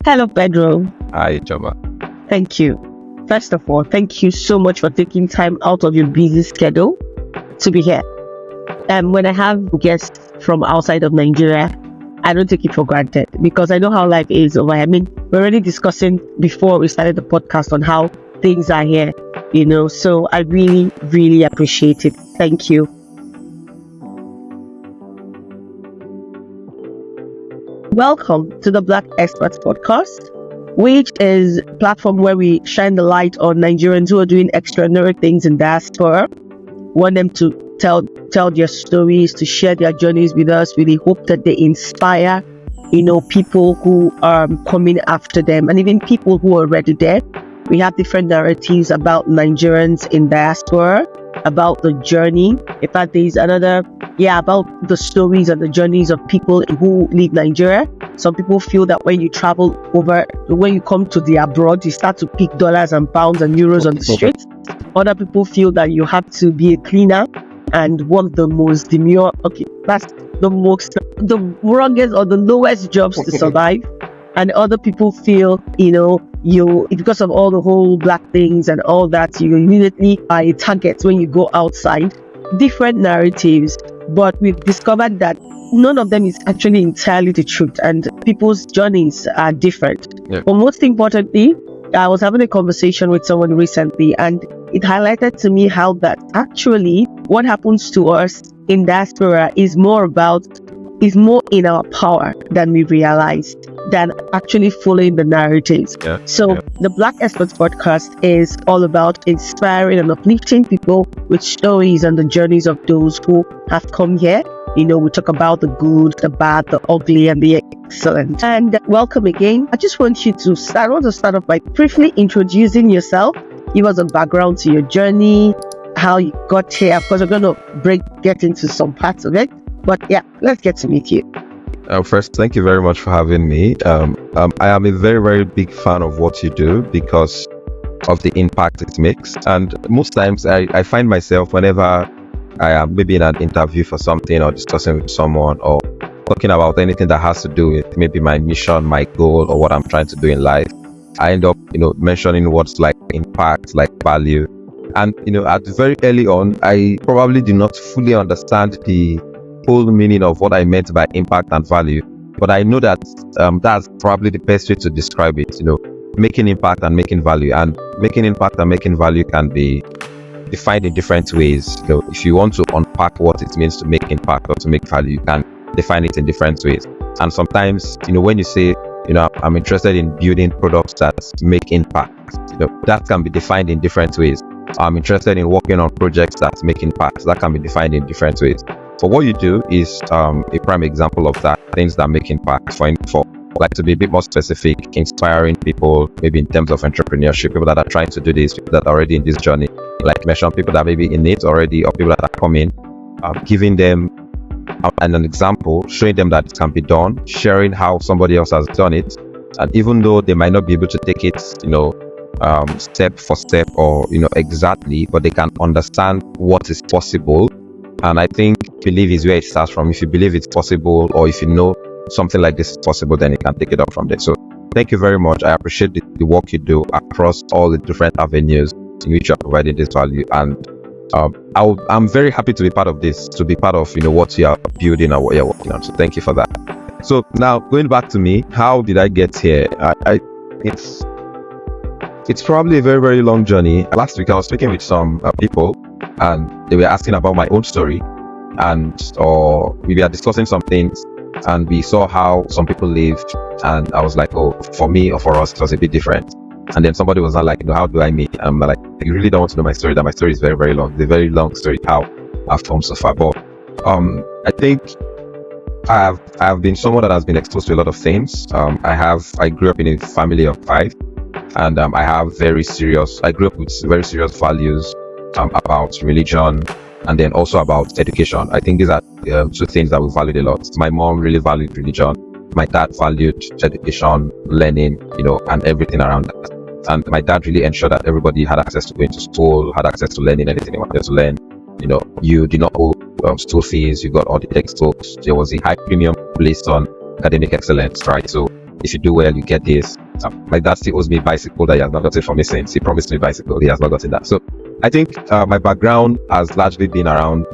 Hello, Pedro. Hi, Jama. Thank you. First of all, thank you so much for taking time out of your busy schedule to be here. When I have guests from outside of Nigeria, I don't take it for granted because I know how life is over here. I mean, we're already discussing before we started the podcast on how things are here, so I really, really appreciate it. Thank you. Welcome to the Black Expats Podcast, which is a platform where we shine the light on Nigerians who are doing extraordinary things in diaspora. Want them to tell their stories, to share their journeys with us. We hope that they inspire, people who are coming after them and even people who are already there. We have different narratives about Nigerians in diaspora, about the journey. In fact, there's another, about the stories and the journeys of people who leave Nigeria. Some people feel that when you when you come to the abroad, you start to pick dollars and pounds and euros on the streets. Other people feel that you have to be a cleaner and one of the most demure, that's the wrongest or the lowest jobs to survive. And other people feel, because of all the whole black things and all that, you immediately are a target when you go outside. Different narratives, but we've discovered that none of them is actually entirely the truth, and people's journeys are different. Yeah. But most importantly, I was having a conversation with someone recently, and it highlighted to me how that actually what happens to us in diaspora is more in our power than we realized, than actually following the narratives. The Black Expats Podcast is all about inspiring and uplifting people with stories and the journeys of those who have come here. We talk about the good, the bad, the ugly, and the excellent. And welcome again. I just want you to start off by briefly introducing yourself. Give us a background to your journey, how you got here. Of course, we're going to get into some parts of it. But let's get to meet you. First, thank you very much for having me. I am a very, very big fan of what you do because of the impact it makes. And most times I find myself whenever I am maybe in an interview for something or discussing with someone or talking about anything that has to do with maybe my mission, my goal, or what I'm trying to do in life, I end up, mentioning what's like impact, like value. And, at very early on, I probably did not fully understand the whole meaning of what I meant by impact and value, but I know that that's probably the best way to describe it. Making impact and making value, and making impact and making value can be defined in different ways. If you want to unpack what it means to make impact or to make value, you can define it in different ways. And sometimes, when you say, I'm interested in building products that make impact, that can be defined in different ways. I'm interested in working on projects that make impact. That can be defined in different ways. So what you do is a prime example of that, things that make impact. For like to be a bit more specific, inspiring people, maybe in terms of entrepreneurship, people that are trying to do this, people that are already in this journey, like mention people that may be in it already or people that are coming, giving them an example, showing them that it can be done, sharing how somebody else has done it. And even though they might not be able to take it, step for step or, exactly, but they can understand what is possible. And I think belief is where it starts from. If you believe it's possible, or if you know something like this is possible, then you can take it up from there. So thank you very much. I appreciate the work you do across all the different avenues in which you are providing this value. And I'm very happy to be part of this, to be part of what you are building or what you're working on. So thank you for that. So now going back to me, how did I get here? It's probably a very, very long journey. Last week I was speaking with some people, and they were asking about my own story, or we were discussing some things, and we saw how some people lived, and I was like, oh, for me or for us it was a bit different. And then somebody was like, how do I meet? I'm like, you really don't want to know my story? That my story is very, very long. It's a very long story how I've come so far. But I think I have been someone that has been exposed to a lot of things. I grew up in a family of 5, and I grew up with very serious values about religion, and then also about education. I think these are 2 things that we valued a lot. My mom really valued religion. My dad valued education, learning, and everything around that. And my dad really ensured that everybody had access to going to school, had access to learning anything they wanted to learn. You did not owe school fees, you got all the textbooks. There was a high premium placed on academic excellence, right? So if you do well, you get this. My dad still owes me a bicycle that he has not gotten from me since. He promised me a bicycle, he has not gotten that. So I think my background has largely been around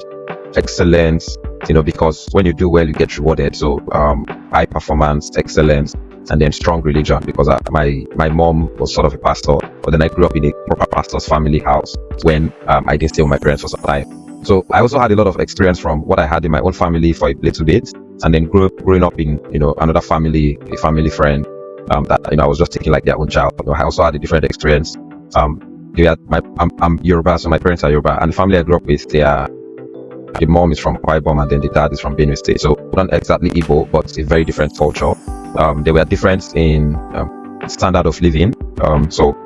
excellence, because when you do well, you get rewarded. So high performance, excellence, and then strong religion, because my mom was sort of a pastor, but then I grew up in a proper pastor's family house when I didn't stay with my parents for some time. So I also had a lot of experience from what I had in my own family for a little bit, and then growing up in another family, a family friend that I was just taking like their own child. I also had a different experience. I'm Yoruba, so my parents are Yoruba, and the family I grew up with, the mom is from Akwa Ibom and then the dad is from Benue State. So not exactly Igbo, but a very different culture. There were differences in standard of living. So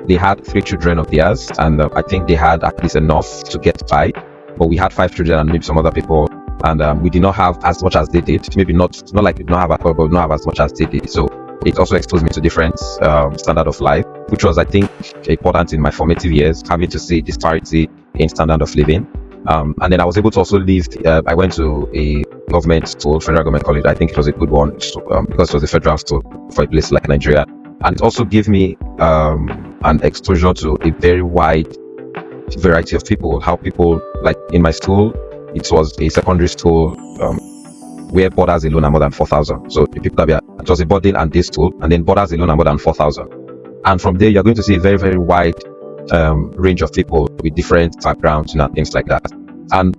they had 3 children of theirs, and I think they had at least enough to get by. But we had 5 children and maybe some other people, and we did not have as much as they did. Maybe not like we did not have at all, but we did not have as much as they did. So it also exposed me to different standard of life, which was, I think, important in my formative years, having to see disparity in standard of living. And then I was able to also leave. I went to a government school, federal government college. I think it was a good one because it was a federal school for a place like Nigeria. And it also gave me an exposure to a very wide variety of people. How people, like in my school, it was a secondary school where boarders alone are more than 4,000. So the people that it was a boarding and day school, and then boarders alone are more than 4,000. And from there, you're going to see a very, very wide range of people with different backgrounds, things like that. And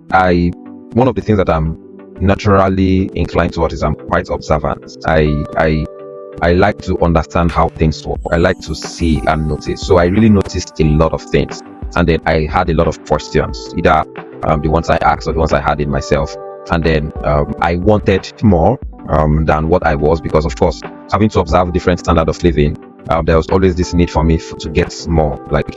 one of the things that I'm naturally inclined towards is I'm quite observant. I like to understand how things work. I like to see and notice. So I really noticed a lot of things, and then I had a lot of questions, either the ones I asked or the ones I had in myself. And then I wanted more than what I was, because of course, having to observe different standard of living, there was always this need for me to get more. Like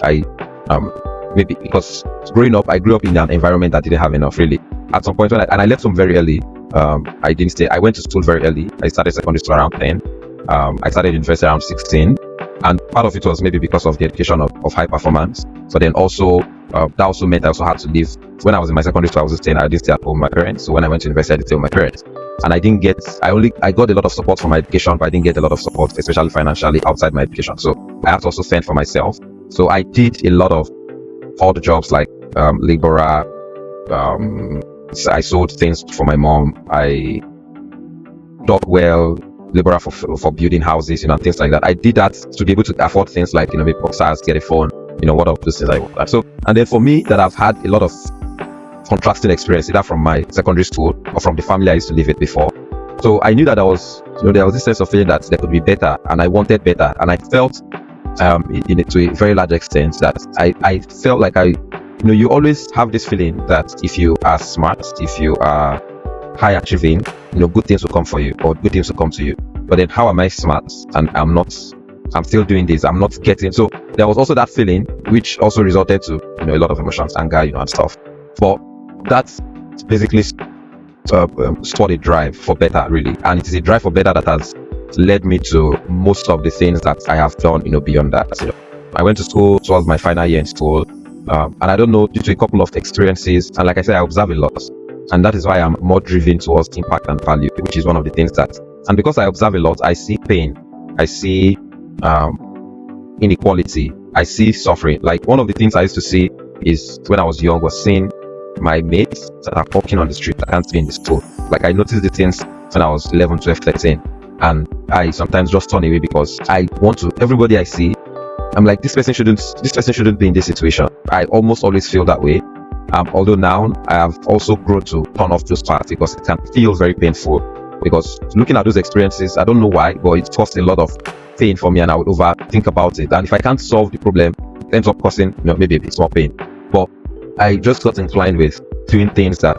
maybe because growing up, I grew up in an environment that didn't have enough really. At some point I left home very early. I didn't stay. I went to school very early. I started secondary school around 10. I started university around 16. And part of it was maybe because of the education of high performance. But then also, that also meant I also had to leave. When I was in my secondary school, I didn't stay at home with my parents. So when I went to university, I didn't stay with my parents. And I got a lot of support from my education, but I didn't get a lot of support, especially financially, outside my education. So I had to also fend for myself. So I did a lot of odd jobs like laborer. I sold things for my mom. I dug well, laborer for building houses, and things like that. I did that to be able to afford things like, make boxers, get a phone, what of those things I want. So, and then for me, that I've had a lot of contrasting experience, either from my secondary school or from the family I used to live with before. So I knew that there was this sense of feeling that there could be better, and I wanted better, and I felt to a very large extent that I felt like you always have this feeling that if you are smart, if you are high achieving, good things will come for you, or good things will come to you. But then how am I smart and I'm still doing this, I'm not getting. So there was also that feeling, which also resulted to a lot of emotions, anger, and stuff. But that's basically stored a drive for better, really. And it is a drive for better that has led me to most of the things that I have done, beyond that. I went to school towards my final year in school, and I don't know, due to a couple of experiences, and like I said, I observe a lot, and that is why I'm more driven towards impact and value, which is one of the things and because I observe a lot, I see pain, I see inequality, I see suffering. Like one of the things I used to see is when I was young, was seeing my mates that are walking on the street that can't be in the store. Like I noticed the things when I was 11, 12, 13, and I sometimes just turn away because I want to. Everybody I see, I'm like, this person shouldn't be in this situation. I almost always feel that way. Although now I have also grown to turn off those parts because it can feel very painful. Because looking at those experiences, I don't know why, but it caused a lot of pain for me, and I would overthink about it. And if I can't solve the problem, it ends up causing maybe a bit more pain. But I just got inclined with doing things that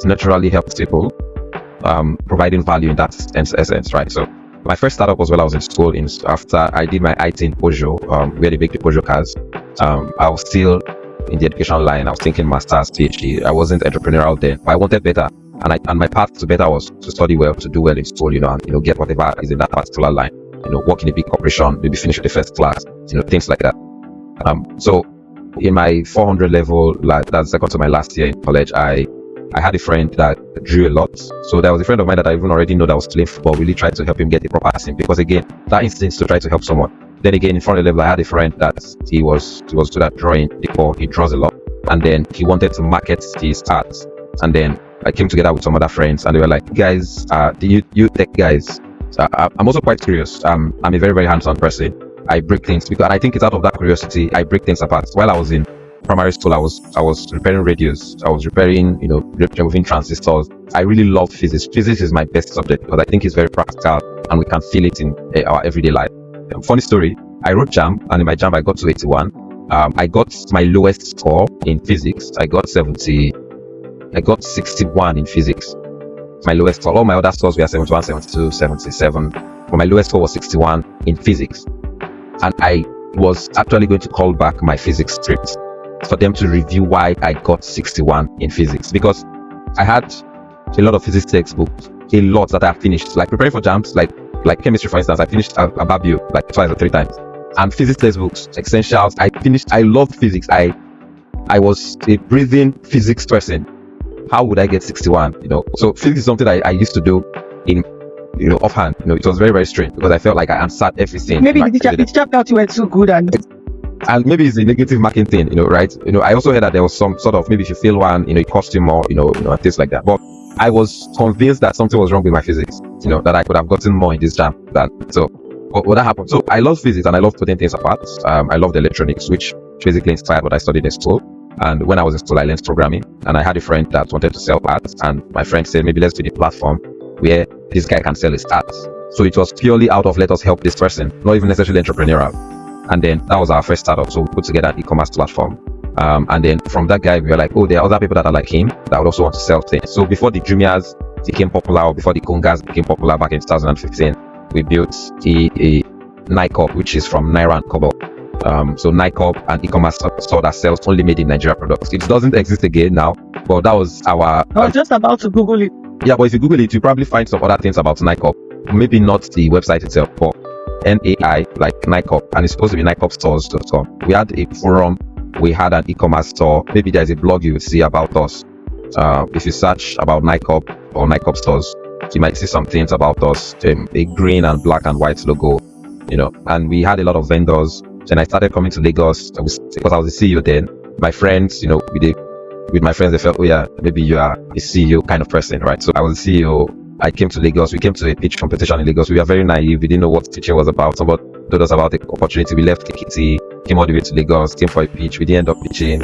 naturally help people, providing value in that essence, right? So my first startup was when I was in school. After I did my IT in Peugeot, where they make the Peugeot cars, I was still in the education line. I was thinking masters, PhD. I wasn't entrepreneurial then, but I wanted better. And my path to better was to study well, to do well in school, and get whatever is in that particular line. Work in a big corporation, maybe finish with the first class, things like that. So in my 400 level, like that's second to my last year in college, I I had a friend that drew a lot. So there was a friend of mine that I even already know that was playing football, really tried to help him get a proper sim, because again, that instinct to try to help someone. Then again, in front of the level, I had a friend that he was good at drawing before. He draws a lot, and then he wanted to market his art. And then I came together with some other friends, and they were like, guys, you tech guys, I'm also quite curious. I'm a very, very hands-on person. I break things, because, and I think it's out of that curiosity I break things apart. While I was in primary school, I was repairing radios. I was repairing, removing transistors. I really love physics. Physics is my best subject because I think it's very practical and we can feel it in our everyday life. Funny story, I wrote JAMB, and in my JAMB I got to 81. I got my lowest score in physics. I got 61 in physics. My lowest score. All my other scores were 71, 72, 77. But my lowest score was 61 in physics. And I was actually going to call back my physics script for them to review why I got 61 in physics, because I had a lot of physics textbooks, a lot that I finished, like preparing for JAMBs, like chemistry, for instance. I finished Ababio like 2 or 3 times, and physics textbooks, essentials. I finished. I loved physics. I was a breathing physics person. How would I get 61? So physics is something I used to do in offhand. It was very, very strange because I felt like I answered everything. Maybe the teacher felt you were too good, and maybe it's a negative marking thing, right? I also heard that there was some sort of, maybe if you fail one, it cost you more, and things like that. But I was convinced that something was wrong with my physics, that I could have gotten more in this jam than so. What that happened? So I love physics and I love putting things apart. I loved electronics, which basically inspired what I studied in school. And when I was in school, I learned programming, and I had a friend that wanted to sell parts, and my friend said, maybe let's do the platform where this guy can sell his parts. So it was purely out of, let us help this person, not even necessarily entrepreneurial. And then that was our first startup. So we put together an e-commerce platform. And then from that guy, we were like, oh, there are other people that are like him that would also want to sell things. So before the Jumias became popular, or before the Kongas became popular back in 2015, we built a Nikop, which is from Naira and Kobo. So Nikop, an e-commerce store that sells only made in Nigeria products. It doesn't exist again now, but that was our... I was just about to Google it. Yeah, but if you Google it, you probably find some other things about Nikop. Maybe not the website itself, but NAI, like Nikop, and it's supposed to be nikopstores.com. We had a forum, we had an e-commerce store. Maybe there's a blog you will see about us. If you search about Nikop or Nikop stores, you might see some things about us, a green and black and white logo, and we had a lot of vendors. Then I started coming to Lagos because I was the CEO then. My friends, with my friends, they felt, oh yeah, maybe you are a CEO kind of person, right? So I was the CEO. I came to Lagos. We came to a pitch competition in Lagos. We were very naive. We didn't know what pitching was about. Somebody told us about the opportunity. We left Ekiti, came all the way to Lagos, came for a pitch. We didn't end up pitching.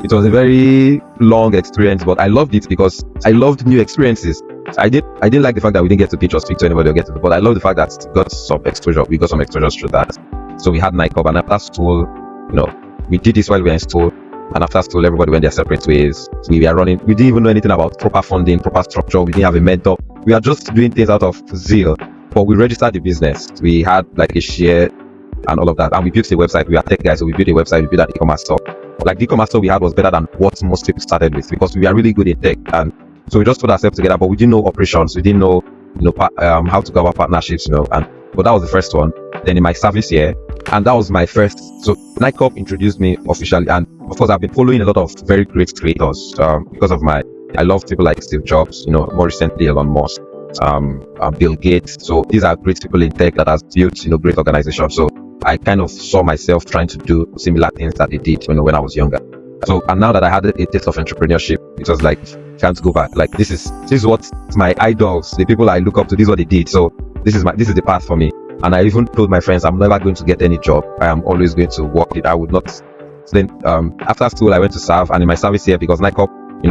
It was a very long experience, but I loved it because I loved new experiences. I didn't like the fact that we didn't get to pitch or speak to anybody or get to, but I love the fact that we got some exposure. We got some exposure through that. So we had Nikop, and after school, we did this while we were in school. And after school, everybody went their separate ways. We were running. We didn't even know anything about proper funding, proper structure. We didn't have a mentor. We are just doing things out of zeal. But we registered the business. We had like a share and all of that. And we built a website. We are tech guys, so we built a website. We built an e-commerce store. Like the e-commerce store we had was better than what most people started with because we are really good in tech. And so we just put ourselves together, but we didn't know operations. We didn't know, how to go about partnerships, but that was the first one. Then in my service year, and that was my first. So Nikop introduced me officially, and of course I've been following a lot of very great creators because of I love people like Steve Jobs, more recently Elon Musk, Bill Gates. So these are great people in tech that has built, great organizations. So I kind of saw myself trying to do similar things that they did when I was younger. So, and now that I had a taste of entrepreneurship, it was like, can't go back. Like this is what my idols, the people I look up to, this is what they did. So this is the path for me. And I even told my friends, I'm never going to get any job. I am always going to work it. I would not. So then after school, I went to serve, and in my service year, because Nikop,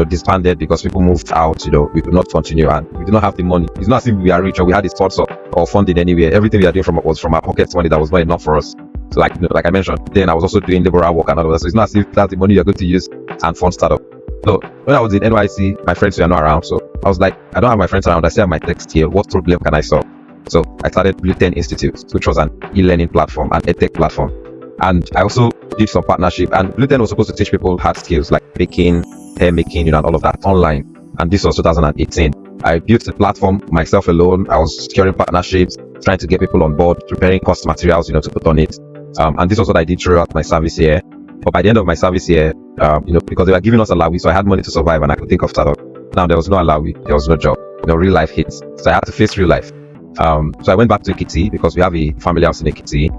disbanded because people moved out, we could not continue, and we did not have the money. It's not as if we are rich or we had a sponsor or funding anywhere. Everything we are doing was from our pocket money that was not enough for us. So like I mentioned, then I was also doing laborer work and all of that. So it's not as if that's the money you're going to use and fund startup. So when I was in NYC, my friends were not around. So I was like, I don't have my friends around. I still have my tech skill. What problem can I solve? So I started Blue 10 Institute, which was an e-learning platform, an edtech platform. And I also did some partnership. And Blue 10 was supposed to teach people hard skills like baking, hair making, and all of that online. And this was 2018. I built the platform myself alone. I was securing partnerships, trying to get people on board, preparing course materials, to put on it. And this was what I did throughout my service year. But by the end of my service year, because they were giving us allowance, so I had money to survive and I could think of startup. Now, there was no alawi, there was no job. Real life hits. So I had to face real life. So I went back to Ekiti because we have a family house in Ekiti.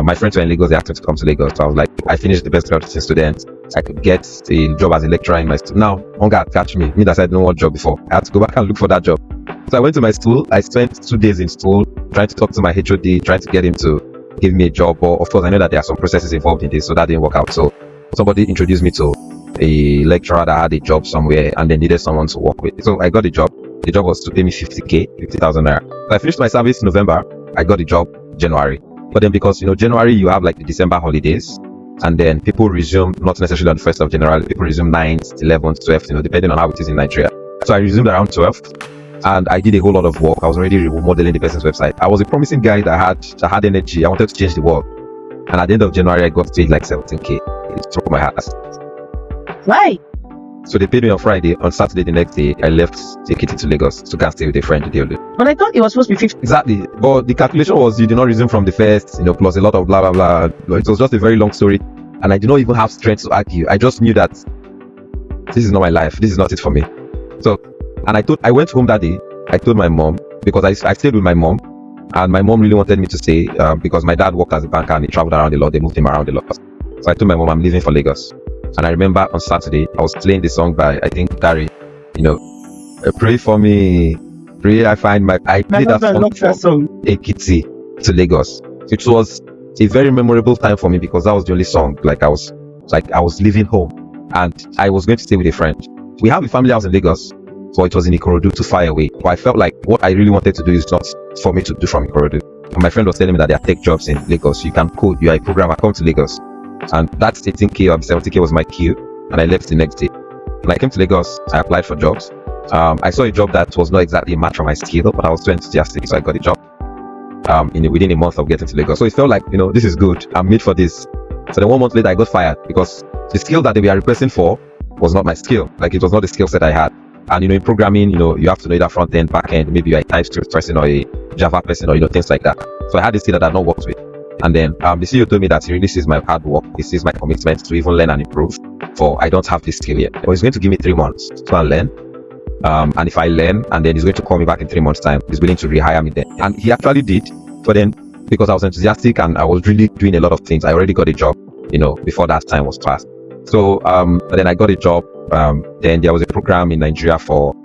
My friends were in Lagos, they asked me to come to Lagos. So I was like, I finished the best graduate student. I could get a job as a lecturer in my school. Now, hunger had catch me. Me that said no one job before. I had to go back and look for that job. So I went to my school. I spent 2 days in school trying to talk to my HOD, trying to get him to give me a job. But of course, I know that there are some processes involved in this, so that didn't work out. So somebody introduced me to a lecturer that had a job somewhere and they needed someone to work with. So I got the job. The job was to pay me 50,000 naira. So I finished my service in November. I got the job January. But then because, January, you have like the December holidays. And then people resume, not necessarily on the 1st of January, people resume 9th, 11th, 12th, depending on how it is in Nigeria. So I resumed around 12th. And I did a whole lot of work. I was already remodeling the person's website. I was a promising guy that had energy. I wanted to change the world. And at the end of January, I got paid like 17K. It broke my heart. Why? So they paid me on Friday. On Saturday, the next day, I left Ekiti to Lagos to go and stay with a friend. But I thought it was supposed to be 50. Exactly. But the calculation was you did not resume from the first, plus a lot of blah, blah, blah. It was just a very long story. And I did not even have strength to argue. I just knew that this is not my life. This is not it for me. So, and I went home that day. I told my mom, because I stayed with my mom. And my mom really wanted me to stay because my dad worked as a banker and he traveled around a lot. They moved him around a lot. So I told my mom, I'm leaving for Lagos. And I remember on Saturday, I was playing the song by, I think, Dari, pray for me, pray I find I played that song from Ekiti to Lagos. It was a very memorable time for me because that was the only song. I was leaving home and I was going to stay with a friend. We have a family house in Lagos, but it was in Ikorodu, too far away. But I felt like what I really wanted to do is not for me to do from Ikorodu. And my friend was telling me that there are tech jobs in Lagos. You can code, you are a programmer, come to Lagos. And that 18K or 70K was my queue, and I left the next day. When I came to Lagos, I applied for jobs. I saw a job that was not exactly a match for my skill, but I was too enthusiastic, so I got a job within a month of getting to Lagos. So it felt like, this is good. I'm made for this. So then 1 month later, I got fired because the skill that they were requesting for was not my skill. It was not the skill set I had. And, in programming, you have to know either front end, back end, maybe you're a TypeScript person or a Java person or, things like that. So I had this skill that I had not worked with. And then the CEO told me that he really sees my hard work, he sees my commitment to even learn and improve. For I don't have this skill yet. But he's going to give me 3 months to learn. And if I learn, and then he's going to call me back in 3 months' time, he's willing to rehire me then. And he actually did. But then, because I was enthusiastic and I was really doing a lot of things, I already got a job, before that time was passed. So then I got a job. Then there was a program in Nigeria for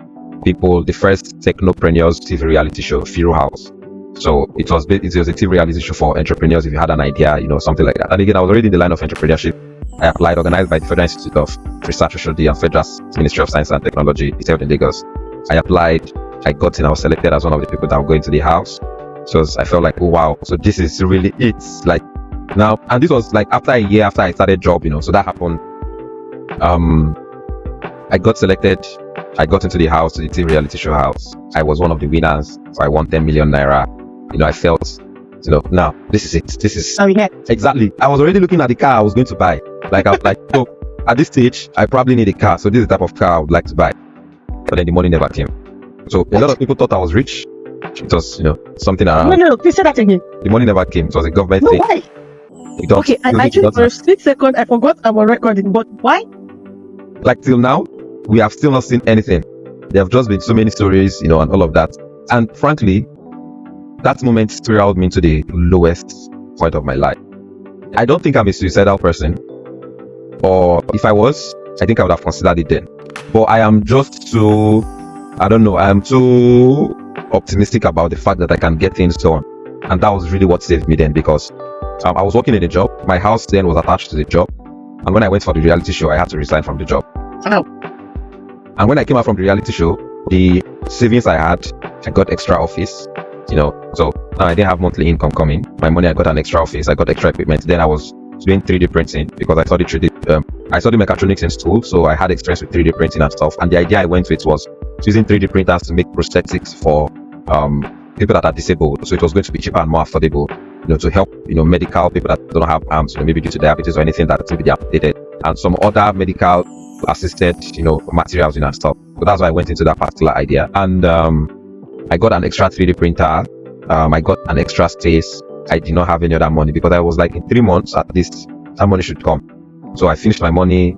people, the first technopreneurs TV reality show, Firo House. So it was a TV reality show for entrepreneurs if you had an idea, something like that. And again, I was already in the line of entrepreneurship. I applied, organized by the Federal Institute of Research, Sociology and Federal Ministry of Science and Technology. It's held in Lagos. I applied, I got in, I was selected as one of the people that will go into the house. So I felt like, oh wow, so this is really it. Now, and this was after a year after I started job, so that happened. I got selected. I got into the house, the TV reality show house. I was one of the winners. So I won 10 million naira. I felt, now this is it. This is exactly. I was already looking at the car I was going to buy. I was like, so at this stage, I probably need a car. So this is the type of car I would like to buy. But then the money never came. So a lot of people thought I was rich. It was, something around. No, please say that again. The money never came. It was a government thing. Why? Okay, I just for a split second, I forgot I was recording. But why? Till now, we have still not seen anything. There have just been so many stories, and all of that. And frankly, that moment spiraled me to the lowest point of my life. I don't think I'm a suicidal person. Or if I was, I think I would have considered it then. But I am just too, I am too optimistic about the fact that I can get things done. And that was really what saved me then, because I was working in a job. My house then was attached to the job. And when I went for the reality show, I had to resign from the job. And when I came out from the reality show, the savings I had, I got extra office, so now I didn't have monthly income coming. My money, I got an extra office, I got extra equipment. Then I was doing 3D printing because I studied mechatronics in school, so I had experience with 3D printing and stuff. And the idea I went with was using 3D printers to make prosthetics for people that are disabled. So it was going to be cheaper and more affordable, to help, medical people that don't have arms, maybe due to diabetes or anything that maybe they amputated, and some other medical assisted, materials, and stuff. So that's why I went into that particular idea. And I got an extra 3D printer. I got an extra space. I did not have any other money because I was in 3 months at least, that money should come. So I finished my money.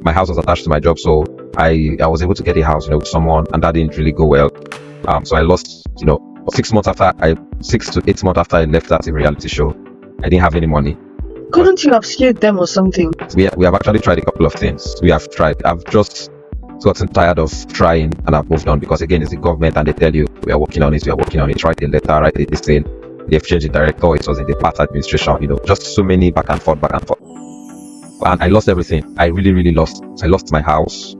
my house was attached to my job, so I was able to get a house, with someone, and that didn't really go well. So I lost, 6 to 8 months after I left that reality show, I didn't have any money. Couldn't you have sued them or something? We have actually tried a couple of things. We have tried. I've just gotten tired of trying, and I've moved on, because again, it's the government, and they tell you we are working on it. Write a letter, write this thing. The exchange director, it was in the past administration. Just so many back and forth, and I lost everything. I really, really lost. I lost my house.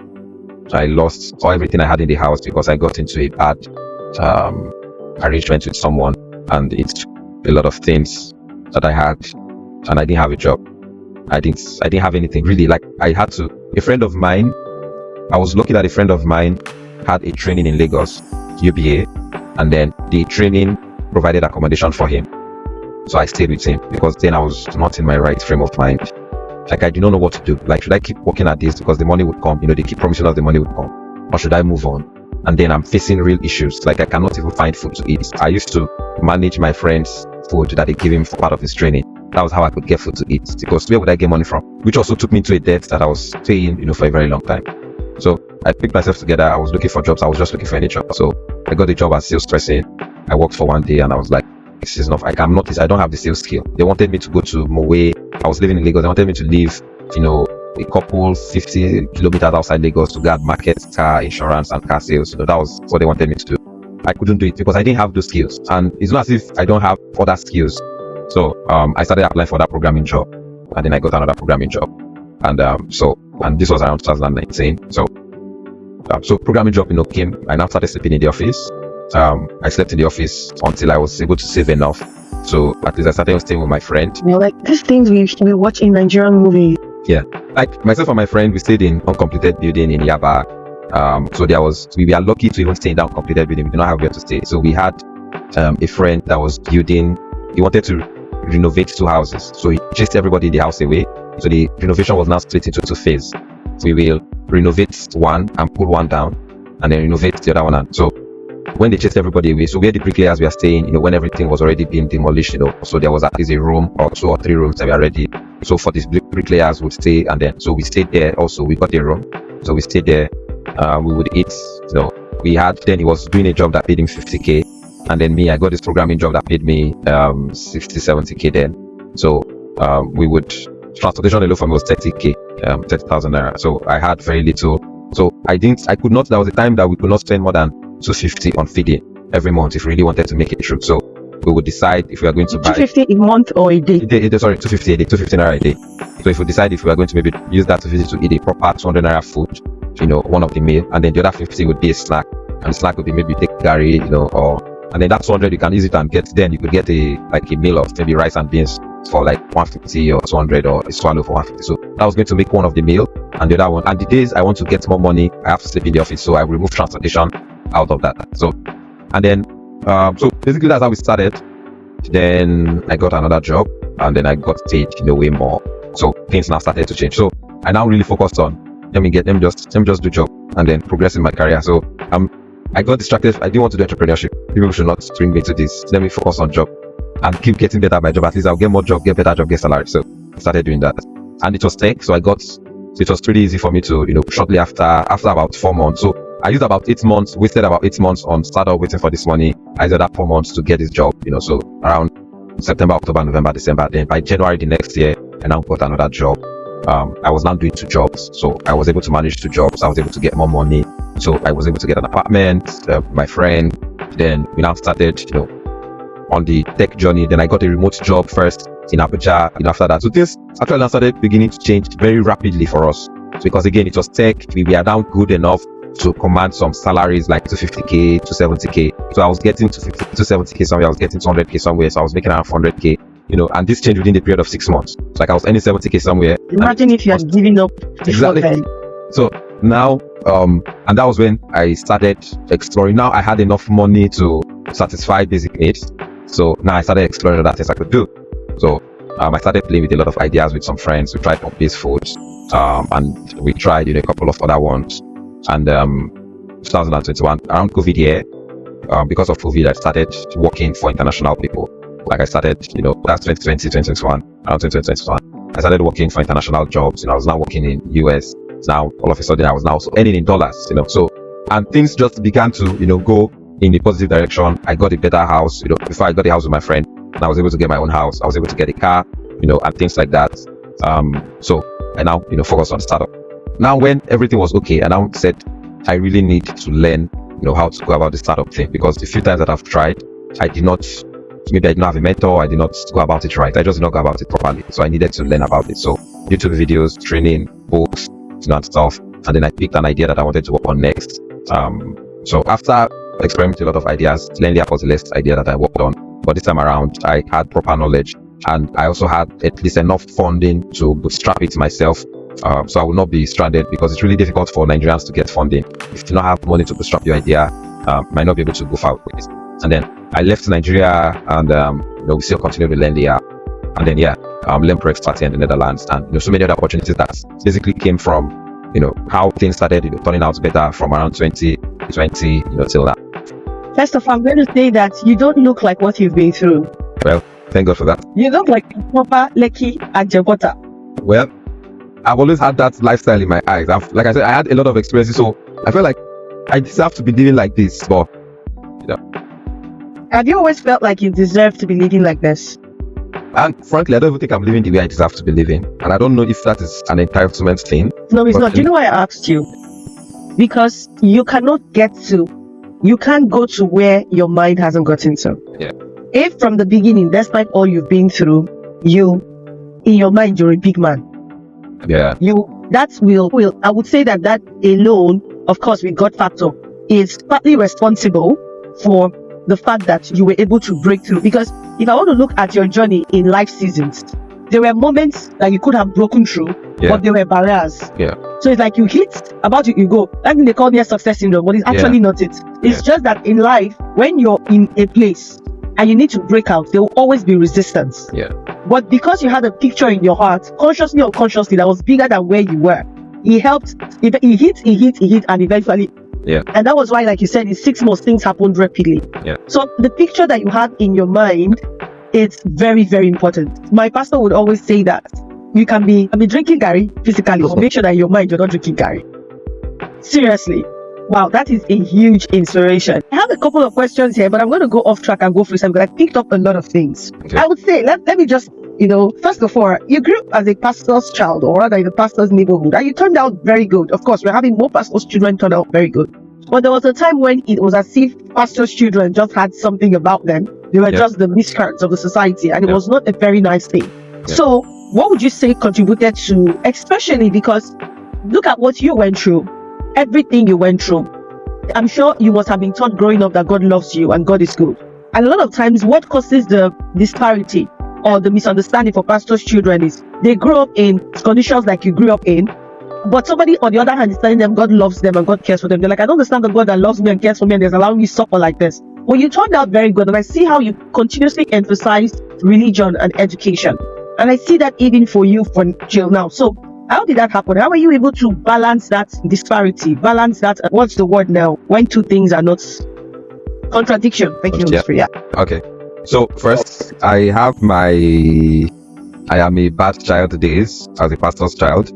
I lost everything I had in the house because I got into a bad arrangement with someone, and it's a lot of things that I had, and I didn't have a job. I didn't have anything really. Like, I had to. A friend of mine, I was lucky that a friend of mine had a training in Lagos, UBA, and then the training provided accommodation for him. So I stayed with him, because then I was not in my right frame of mind. Like, I did not know what to do. Like, should I keep working at this because the money would come? They keep promising us the money would come, or should I move on? And then I'm facing real issues. Like, I cannot even find food to eat. I used to manage my friend's food that they gave him for part of his training. That was how I could get food to eat, because where would I get money from? Which also took me to a debt that I was paying, for a very long time. So I picked myself together. I was looking for jobs. I was just looking for any job. So I got a job as sales person. I worked for one day, and I was like, this is enough. I don't have the sales skill. They wanted me to go to Mowe. I was living in Lagos. They wanted me to leave, a couple 50 kilometers outside Lagos to guard market, car insurance, and car sales. That was what they wanted me to do. I couldn't do it because I didn't have those skills. And it's not as if I don't have other skills. So I started applying for that programming job, and then I got another programming job. And and this was around 2019. So programming job, came. I now started sleeping in the office. I slept in the office until I was able to save enough. So at least I started staying with my friend. Like these things we watch in Nigerian movies. Yeah, like myself and my friend, we stayed in uncompleted building in Yaba. So we were lucky to even stay in that uncompleted building. We did not have where to stay. So we had a friend that was building. He wanted to renovate 2 houses. So he chased everybody in the house away. So the renovation was now split into 2 phases. We will renovate one and pull one down, and then renovate the other one. And so when they chased everybody away, so where the bricklayers were staying, when everything was already being demolished, so there was at least a room or 2 or 3 rooms that were ready. So for these bricklayers would stay, and then so we stayed there. Also, we got a room, so we stayed there. We would eat. Then he was doing a job that paid him 50k, and then me, I got this programming job that paid me 60, 70k then. So we would transportation alone for me was 30k, 30,000 naira. So I had very little. So there was a time that we could not spend more than 250 on feeding every month if we really wanted to make it through. So we would decide if we are going to buy 250 a month or a day. 250 a day, 250 naira a day. So if we decide if we are going to maybe use that 250 to eat a proper 200 naira food, one of the meal, and then the other 50 would be a snack, and the snack would be maybe take gari, and then that 200 you can use it and get. Then you could get a meal of maybe rice and beans for like 150 or 200, or a swallow for 150. So that was going to make one of the meal, and the other one. And the days I want to get more money, I have to sleep in the office, so I remove transportation out of that. So, and then so basically that's how we started. Then I got another job, and then I got paid way more. So things now started to change. So I now really focused on let me just do job and then progress in my career. So I got distracted. I didn't want to do entrepreneurship. People should not bring me to this. Let me focus on job and keep getting better at my job. At least I'll get more job, get better job, get salary. So I started doing that, and it was tech. So it was pretty easy for me to shortly after about 4 months. So I used about 8 months, wasted about 8 months on startup waiting for this money. I used that 4 months to get this job. So around September, October, November, December. Then by January the next year, I now got another job. I was now doing 2 jobs, so I was able to manage 2 jobs. I was able to get more money, so I was able to get an apartment. My friend, then we now started, on the tech journey. Then I got a remote job first in Abuja. After that, so things actually now started beginning to change very rapidly for us, because again, it was tech. We are now good enough to command some salaries like 250k, 270k. So I was getting to 270k somewhere. I was getting 200k somewhere. So I was making around 400k. And this changed within the period of 6 months. So like I was earning 70k somewhere. Imagine if you had given up exactly. Then. So now, and that was when I started exploring. Now I had enough money to satisfy basic needs. So now I started exploring other things I could do. So I started playing with a lot of ideas with some friends. We tried plant-based foods, and we tried a couple of other ones. And 2021, around COVID year, because of COVID, I started working for international people. Like I started, that's 2020, 2021, around 2021. I started working for international jobs. I was now working in US, now all of a sudden I was now also earning in dollars, so, and things just began to, go in the positive direction. I got a better house, before I got a house with my friend, and I was able to get my own house. I was able to get a car, and things like that. So I now, focus on startup. Now, when everything was okay, I now said, I really need to learn, how to go about the startup thing, because the few times that I've tried, maybe I did not have a mentor, I did not go about it right. I just did not go about it properly. So I needed to learn about it. So YouTube videos, training, books, and stuff. And then I picked an idea that I wanted to work on next. So after experimenting a lot of ideas, Lenlia was the last idea that I worked on. But this time around, I had proper knowledge, and I also had at least enough funding to bootstrap it myself. So I will not be stranded, because it's really difficult for Nigerians to get funding. If you don't have money to bootstrap your idea, might not be able to go far with it. And then I left Nigeria, and we still continue to learn the app. And then learn Pro Expats in the Netherlands, and so many other opportunities that basically came from how things started turning out better from around 2020 till now. First of all, I'm going to say that you don't look like what you've been through. Well, thank God for that. You look like proper Lekki and Jebota. Well, I've always had that lifestyle in my eyes. Like I said, I had a lot of experiences, so I felt like I deserve to be living like this. But have you always felt like you deserve to be living like this? And frankly, I don't even think I'm living the way I deserve to be living. And I don't know if that is an entitlement thing. No, it's not. Do you know why I asked you? Because you can't go to where your mind hasn't gotten to. Yeah. If from the beginning, despite all you've been through, in your mind, you're a big man. Yeah. I would say that alone, of course, with God factor, is partly responsible for the fact that you were able to break through. Because if I want to look at your journey in life seasons, there were moments that you could have broken through, but there were barriers. Yeah. So it's like you hit, about it, you go. That thing they call near success syndrome, but it's actually not it. It's just that in life, when you're in a place and you need to break out, there will always be resistance. Yeah. But because you had a picture in your heart, consciously or unconsciously, that was bigger than where you were, he helped. He hit, and eventually. Yeah. And that was why, like you said, in 6 months, things happened rapidly. Yeah. So the picture that you have in your mind, it's very, very important. My pastor would always say that you can be drinking Gary physically, but make sure that in your mind you're not drinking Gary. Seriously. Wow, that is a huge inspiration. I have a couple of questions here, but I'm going to go off track and go through some, because I picked up a lot of things. Okay. I would say, let me just, first of all, you grew up as a pastor's child, or rather in the pastor's neighborhood, and you turned out very good. Of course, we're having more pastor's children turn out very good. But there was a time when it was as if pastor's children just had something about them. They were just the miscreants of the society, and it was not a very nice thing. Yeah. So what would you say contributed to, especially because look at what you went through, everything you went through. I'm sure you must have been taught growing up that God loves you and God is good. And a lot of times what causes the disparity or the misunderstanding for pastors' children is they grow up in conditions like you grew up in, but somebody on the other hand is telling them God loves them and God cares for them. They're like, I don't understand the God that loves me and cares for me and is allowing me to suffer like this. Well, you turned out very good, and I see how you continuously emphasize religion and education. And I see that even for you till now. So how did that happen? How are you able to balance that disparity? Balance that, what's the word now, when two things are not contradiction? Thank you, Mr. Yeah. Okay. So first, I am a bad child days as a pastor's child.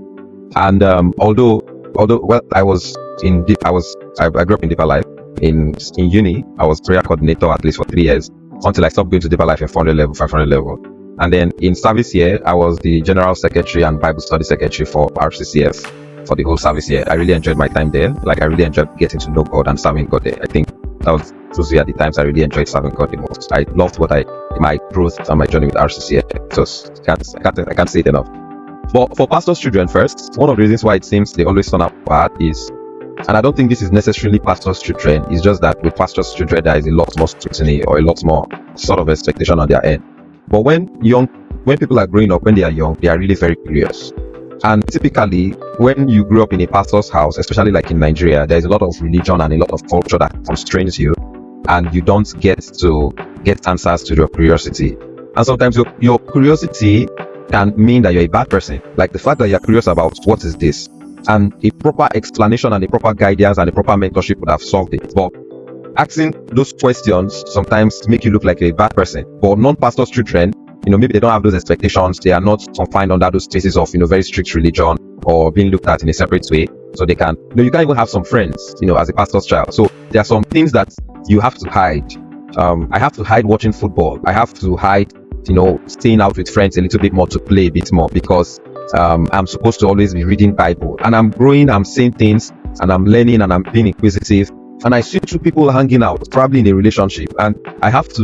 And although well, I grew up in Deeper Life. In uni, I was prayer coordinator at least for 3 years until I stopped going to Deeper Life in 400 level, 500 level. And then in service year, I was the general secretary and Bible study secretary for RCCF for the whole service year. I really enjoyed my time there. Like, I really enjoyed getting to know God and serving God there. I think those were the times I really enjoyed serving God the most. I loved my growth and my journey with RCCF. So I can't say it enough. But for pastors' children first, one of the reasons why it seems they always turn out bad is, and I don't think this is necessarily pastors' children, it's just that with pastors' children there is a lot more scrutiny or a lot more sort of expectation on their end. But when people are growing up, when they are young, they are really very curious. And typically, when you grow up in a pastor's house, especially like in Nigeria, there is a lot of religion and a lot of culture that constrains you, and you don't get to get answers to your curiosity. And sometimes your curiosity can mean that you're a bad person. Like the fact that you're curious about what is this, and a proper explanation and a proper guidance and a proper mentorship would have solved it. But asking those questions sometimes make you look like a bad person. But non-pastors' children, maybe they don't have those expectations. They are not confined under those spaces of, very strict religion. or being looked at in a separate way. So they can, you can't even have some friends, as a pastor's child. So there are some things that you have to hide. I have to hide watching football. I have to hide, staying out with friends a little bit more, to play a bit more, because I'm supposed to always be reading Bible, and I'm growing, I'm saying things, and I'm learning, and I'm being inquisitive. And I see two people hanging out, probably in a relationship, and I have to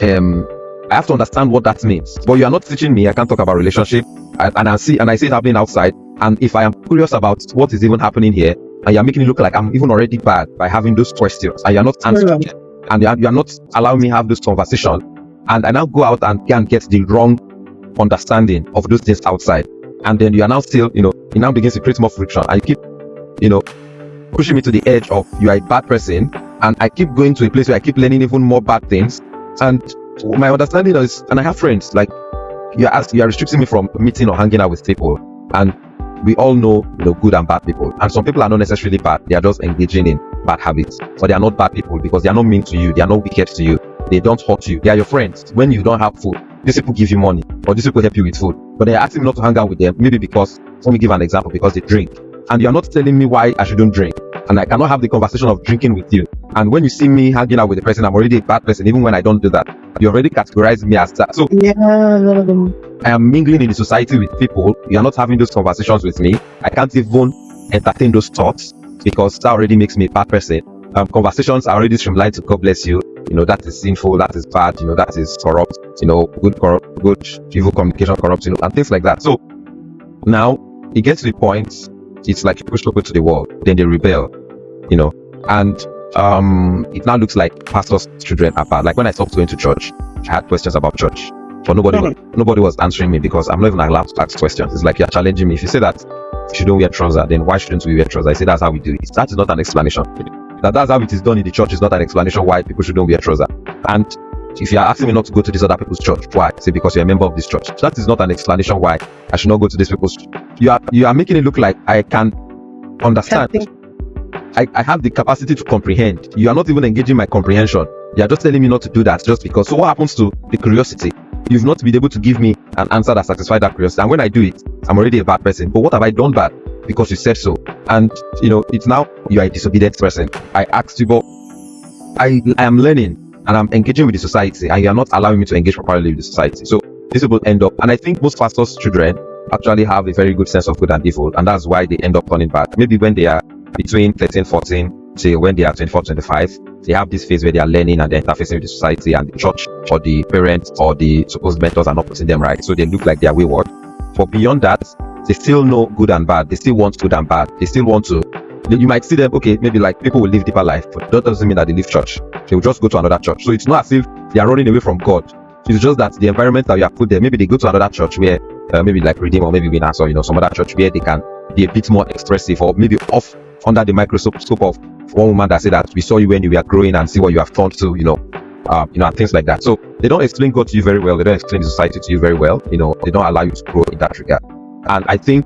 understand what that means. But you are not teaching me. I can't talk about relationship, and I see it happening outside. And if I am curious about what is even happening here, and you're making it look like I'm even already bad by having those questions, and you're not answering it, and you're not allowing me to have this conversation, and I now go out and can get the wrong understanding of those things outside, and then you are now still, it now begins to create more friction, and you keep, pushing me to the edge of you are a bad person, and I keep going to a place where I keep learning even more bad things. And my understanding is, and I have friends, like, you are restricting me from meeting or hanging out with people, and we all know, good and bad people, and some people are not necessarily bad, they are just engaging in bad habits, but they are not bad people because they are not mean to you, they are not wicked to you, they don't hurt you, they are your friends. When you don't have food, these people give you money, or these people help you with food, but they are asking me not to hang out with them, maybe because, let me give an example, because they drink, and you are not telling me why I shouldn't drink, and I cannot have the conversation of drinking with you. And when you see me hanging out with the person, I'm already a bad person, even when I don't do that. You already categorize me as that. So I am mingling in the society with people. You are not having those conversations with me. I can't even entertain those thoughts, because that already makes me a bad person. Conversations are already streamlined to God bless you. That is sinful, that is bad, that is corrupt, good, evil communication corrupts, and things like that. So now it gets to the point, it's like you push people to the wall, then they rebel, and it now looks like pastors' children are bad. Like when I talked to into church, I had questions about church, but nobody was answering me, because I'm not even allowed to ask questions. It's like you're challenging me. If you say that you shouldn't wear trousers, then why shouldn't we wear trousers? I say that's how we do it. That is not an explanation. That's how it is done in the church is not an explanation why people shouldn't wear trousers. And if you are asking me not to go to this other people's church, why? Say because you're a member of this church. That is not an explanation why I should not go to this people's church. You are making it look like I can understand. I have the capacity to comprehend. You are not even engaging my comprehension. You are just telling me not to do that just because. So what happens to the curiosity? You've not been able to give me an answer that satisfies that curiosity. And when I do it, I'm already a bad person. But what have I done bad? Because you said so. And it's now you are a disobedient person. I asked you, but I am learning and I'm engaging with the society, and you are not allowing me to engage properly with the society. So these people end up, and I think most pastors' children actually have a very good sense of good and evil, and that's why they end up turning bad. Maybe when they are between 13, 14, say when they are 24, 25, they have this phase where they are learning and they're interfacing with the society, and the church or the parents or the supposed mentors are not putting them right, so they look like they are wayward. But beyond that, they still know good and bad. They still want good and bad. They still want to. You might see them, okay, maybe like people will live deeper life, but that doesn't mean that they leave church. They will just go to another church. So it's not as if they are running away from God. It's just that the environment that you have put there, maybe they go to another church where maybe like Redeem or maybe Winners or some other church where they can be a bit more expressive, or maybe off under the microscope of one woman that said that we saw you when you were growing and see what you have turned to, and things like that. So they don't explain God to you very well. They don't explain the society to you very well. They don't allow you to grow in that regard. And I think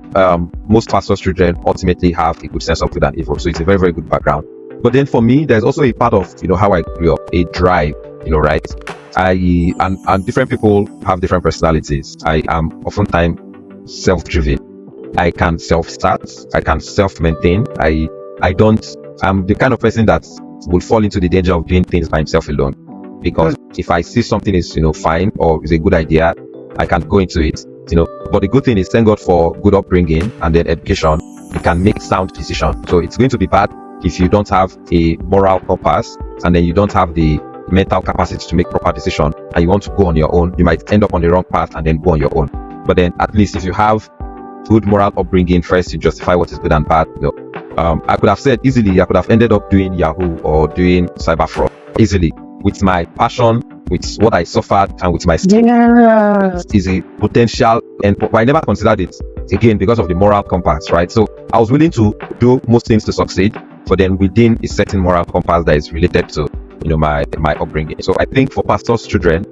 most pastors' children ultimately have a good sense of good and evil. So it's a very, very good background. But then for me, there's also a part of, how I grew up, a drive, right? And different people have different personalities. I am oftentimes self-driven. I can self-start. I can self-maintain. I'm the kind of person that will fall into the danger of doing things by himself alone. Because if I see something is, fine or is a good idea, I can go into it. But the good thing is, thank God for good upbringing and then education. You can make sound decisions. So it's going to be bad if you don't have a moral compass and then you don't have the mental capacity to make proper decision and you want to go on your own. You might end up on the wrong path and then go on your own. But then at least if you have good moral upbringing, first you justify what is good and bad. I could have said easily, I could have ended up doing Yahoo or doing cyber fraud easily. With my passion, with what I suffered, and with my skill, is a potential, but I never considered it again because of the moral compass, right? So I was willing to do most things to succeed, but then within a certain moral compass that is related to my upbringing. So I think for pastors' children,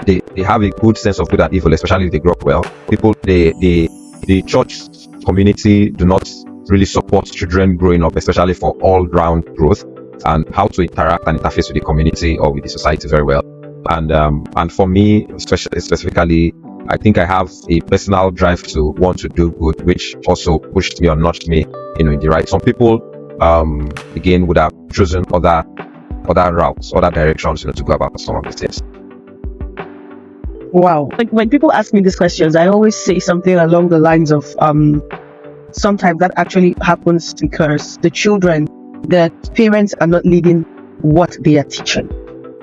they have a good sense of good and evil, especially if they grow up well. The church community do not really support children growing up, especially for all-round growth and how to interact and interface with the community or with the society very well. And for me, specifically, I think I have a personal drive to want to do good, which also pushed me or nudged me, in the right. Some people, again, would have chosen other routes, other directions, to go about some of the things. Wow. Like when people ask me these questions, I always say something along the lines of, sometimes that actually happens because the parents are not leading what they are teaching.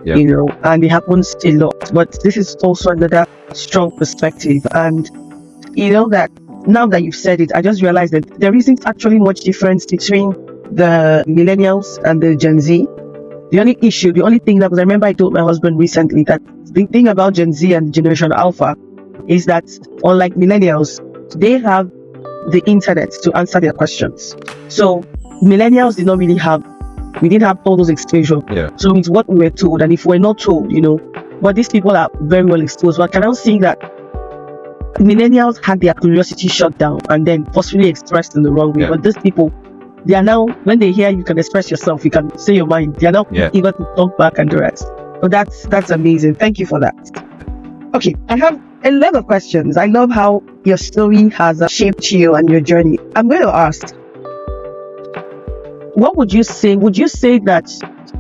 Yeah. And it happens a lot. But this is also another strong perspective. And that now that you've said it, I just realized that there isn't actually much difference between the millennials and the Gen Z. The only thing that, because I remember I told my husband recently that the thing about Gen Z and Generation Alpha is that, unlike millennials, they have the internet to answer their questions. So millennials we didn't have all those exposure. Yeah. So it's what we were told, and if we're not told, but these people are very well exposed. But can I see that millennials had their curiosity shut down and then forcefully expressed in the wrong way? Yeah. But these people, they are now, when they hear you can express yourself, you can say your mind, they are now eager to talk back and the rest. So that's amazing. Thank you for that. Okay, I have a lot of questions. I love how your story has shaped you and your journey. I'm going to ask, what would you say? Would you say that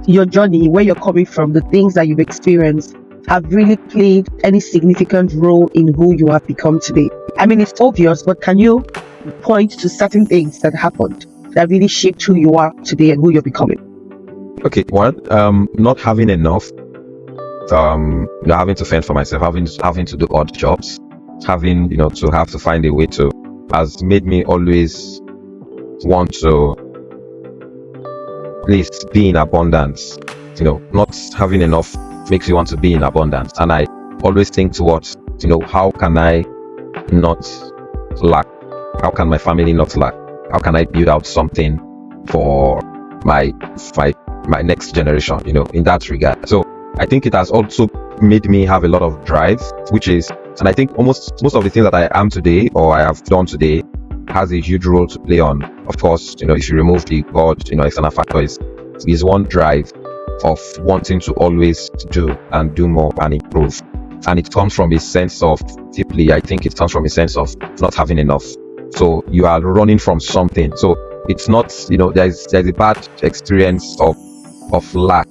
your journey, where you're coming from, the things that you've experienced, have really played any significant role in who you have become today? I mean, it's obvious, but can you point to certain things that happened that really shaped who you are today and who you're becoming? Okay, one, not having enough, having to fend for myself, having to do odd jobs, having, to have to find a way to, has made me always want to at least be in abundance. Not having enough makes you want to be in abundance. And I always think towards, how can I not lack? How can my family not lack? How can I build out something for my next generation, in that regard? So I think it has also made me have a lot of drive, and I think most of the things that I am today or I have done today has a huge role to play on. Of course, if you remove the God, external factors, is one drive of wanting to always do and do more and improve. And it comes from a sense of, deeply, I think it comes from a sense of not having enough. So you are running from something. So it's not, there's a bad experience of lack,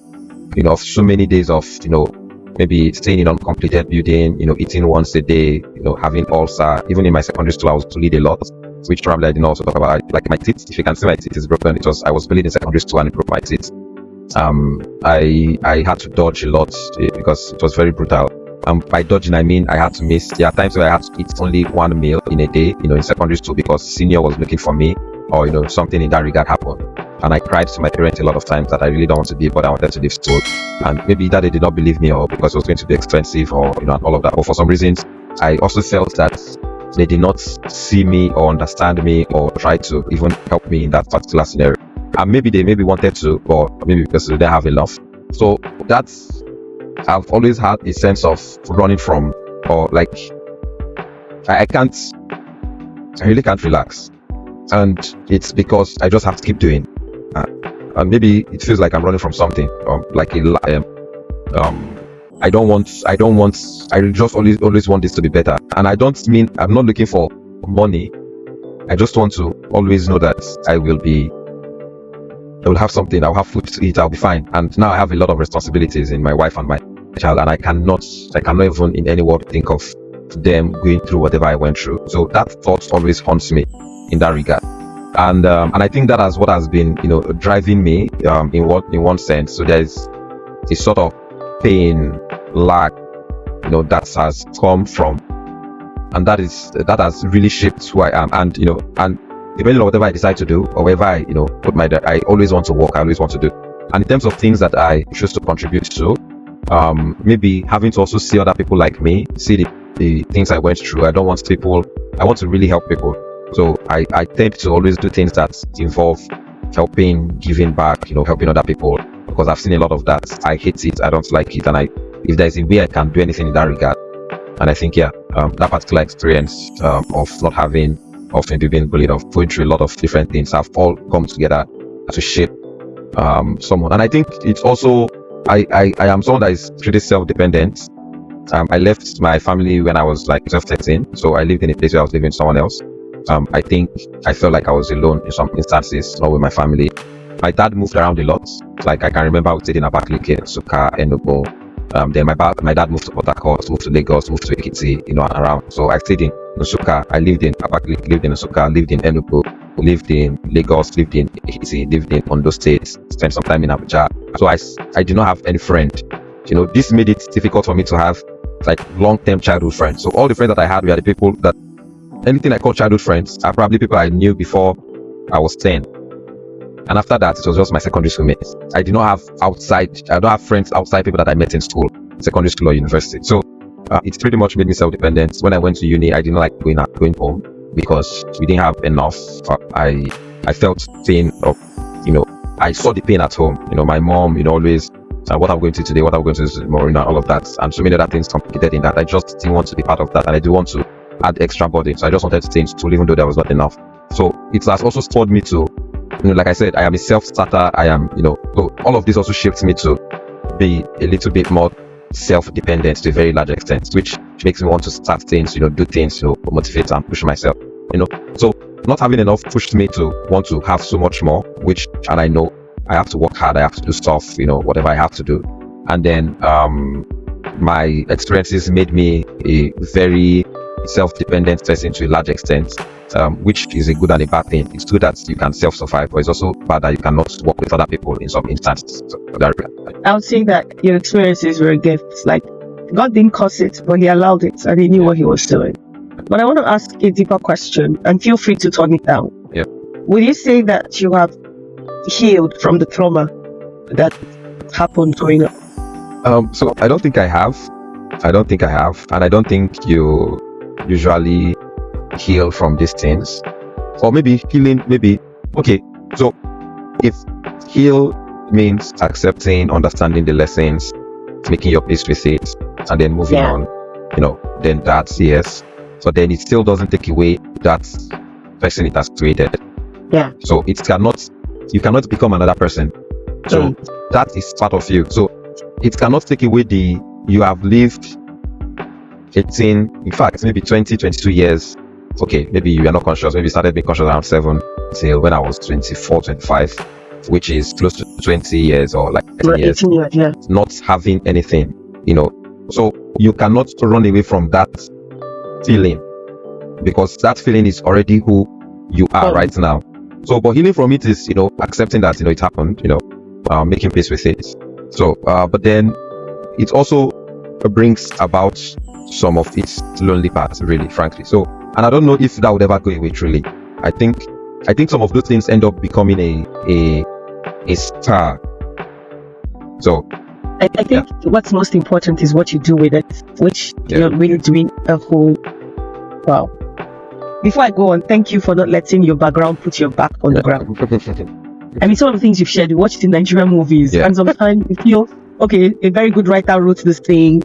of so many days of, maybe staying in uncompleted building, eating once a day, having ulcer. Even in my secondary school, I was bullied a lot, which probably I didn't also talk about. Like my teeth, if you can see my teeth is broken, I was bullied in secondary school and it broke my teeth. I had to dodge a lot because it was very brutal. By dodging, I mean I had to miss. There are times where I had to eat only one meal in a day, in secondary school because senior was looking for me, or something in that regard happened. And I cried to my parents a lot of times that I really don't want to be, but I wanted to leave school. And maybe that they did not believe me, or because it was going to be expensive, or and all of that. Or for some reasons, I also felt that they did not see me or understand me or try to even help me in that particular scenario. And maybe they wanted to, or maybe because they didn't have enough. So I've always had a sense of running from, or like, I really can't relax. And it's because I just have to keep doing. And maybe it feels like I'm running from something, I just always want this to be better. And I don't mean, I'm not looking for money. I just want to always know that I will have something, I'll have food to eat, I'll be fine. And now I have a lot of responsibilities in my wife and my child, and I cannot even in any word think of them going through whatever I went through. So that thought always haunts me in that regard. And I think that is what has been, driving me in one sense. So there is a sort of pain, lack, that has come from, and that has really shaped who I am. And depending on whatever I decide to do, or wherever I put I always want to work, I always want to do. And in terms of things that I choose to contribute to, maybe having to also see other people like me, see the things I went through. I want to really help people. So I tend to always do things that involve helping, giving back, helping other people, because I've seen a lot of that. I hate it, I don't like it, and if there's a way I can do anything in that regard. And I think, that particular experience of not having, of maybe being bullied, of going through a lot of different things, have all come together to shape someone. And I think it's also, I am someone that is pretty self-dependent. I left my family when I was like 12, 13. So I lived in a place where I was living with someone else. I think I felt like I was alone in some instances, not with my family. My dad moved around a lot. Like I can remember I was staying in Abakaliki, Suka, Enugu. Then my dad moved to Port Harcourt, moved to Lagos, moved to Ekiti, and around. So I stayed in Suka. I lived in Abakaliki, lived in Suka, lived in Enugu, lived in Lagos, lived in Ekiti, lived in Ondo State, spent some time in Abuja. So I did not have any friend. This made it difficult for me to have like long-term childhood friends. So all the friends that I had were the people that anything I call childhood friends are probably people I knew before I was 10. And after that, it was just my secondary school mates. I don't have friends outside people that I met in school, secondary school or university. So it's pretty much made me self-dependent. When I went to uni, I didn't like going home because we didn't have enough. I felt pain of, I saw the pain at home. My mom, always, what I'm going to do today, what I'm going to do tomorrow, all of that. And so many other things complicated in that. I just didn't want to be part of that. And I didn't want to add extra burden. So I just wanted to stay in school, even though there was not enough. So it has also spurred me to, like I said, I am a self-starter. I am, so all of this also shaped me to be a little bit more self-dependent to a very large extent, which makes me want to start things, do things, motivate and push myself, So not having enough pushed me to want to have so much more, and I know I have to work hard, I have to do stuff, whatever I have to do. And then my experiences made me a very self-dependent person to a large extent, which is a good and a bad thing. It's good that you can self-survive, but it's also bad that you cannot work with other people in some instances. So I would say that your experiences were gifts. Like God didn't cause it, but He allowed it, and He knew what He was doing. But I want to ask a deeper question, and feel free to turn it down. Yeah. Would you say that you have healed from the trauma that happened growing up? So I don't think I have. And I don't think you usually heal from these things. Or maybe healing, okay. So if heal means accepting, understanding the lessons, making your peace with it, and then moving on, then that's yes. But then it still doesn't take away that person it has created. Yeah. So you cannot become another person. So that is part of you. So it cannot take away you have lived 18, in fact, maybe 20, 22 years. Okay, maybe you are not conscious. Maybe you started being conscious around 7 till when I was 24, 25, which is close to 20 years or like 18 years. 18 years, yeah. Not having anything, So you cannot run away from that feeling because that feeling is already who you are right now. So, but healing from it is, accepting that, it happened, making peace with it. So, but then it also brings about some of its lonely parts, really, frankly. So, and I don't know if that would ever go away, truly. I think some of those things end up becoming a star. So, I think what's most important is what you do with it, which you're really doing a whole wow. Before I go on, thank you for not letting your background put your back on the ground. I mean, some of the things you've shared, we watched in Nigerian movies, and sometimes you feel, okay, a very good writer wrote this thing,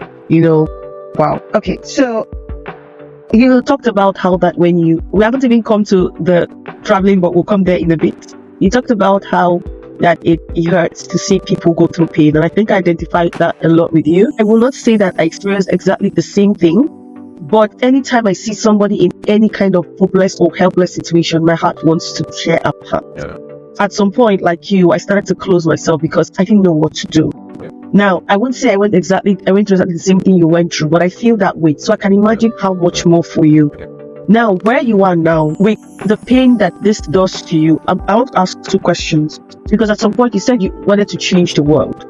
wow. Okay, so you talked about how that we haven't even come to the traveling, but we'll come there in a bit. You talked about how that it hurts to see people go through pain, and I think I identified that a lot with you. I will not say that I experienced exactly the same thing, but anytime I see somebody in any kind of hopeless or helpless situation, my heart wants to tear apart. At some point, like you, I started to close myself because I didn't know what to do. Now, I won't say I went through exactly the same thing you went through, but I feel that way. So I can imagine how much more for you. Now, where you are now, with the pain that this does to you, I want to ask 2 questions. Because at some point you said you wanted to change the world.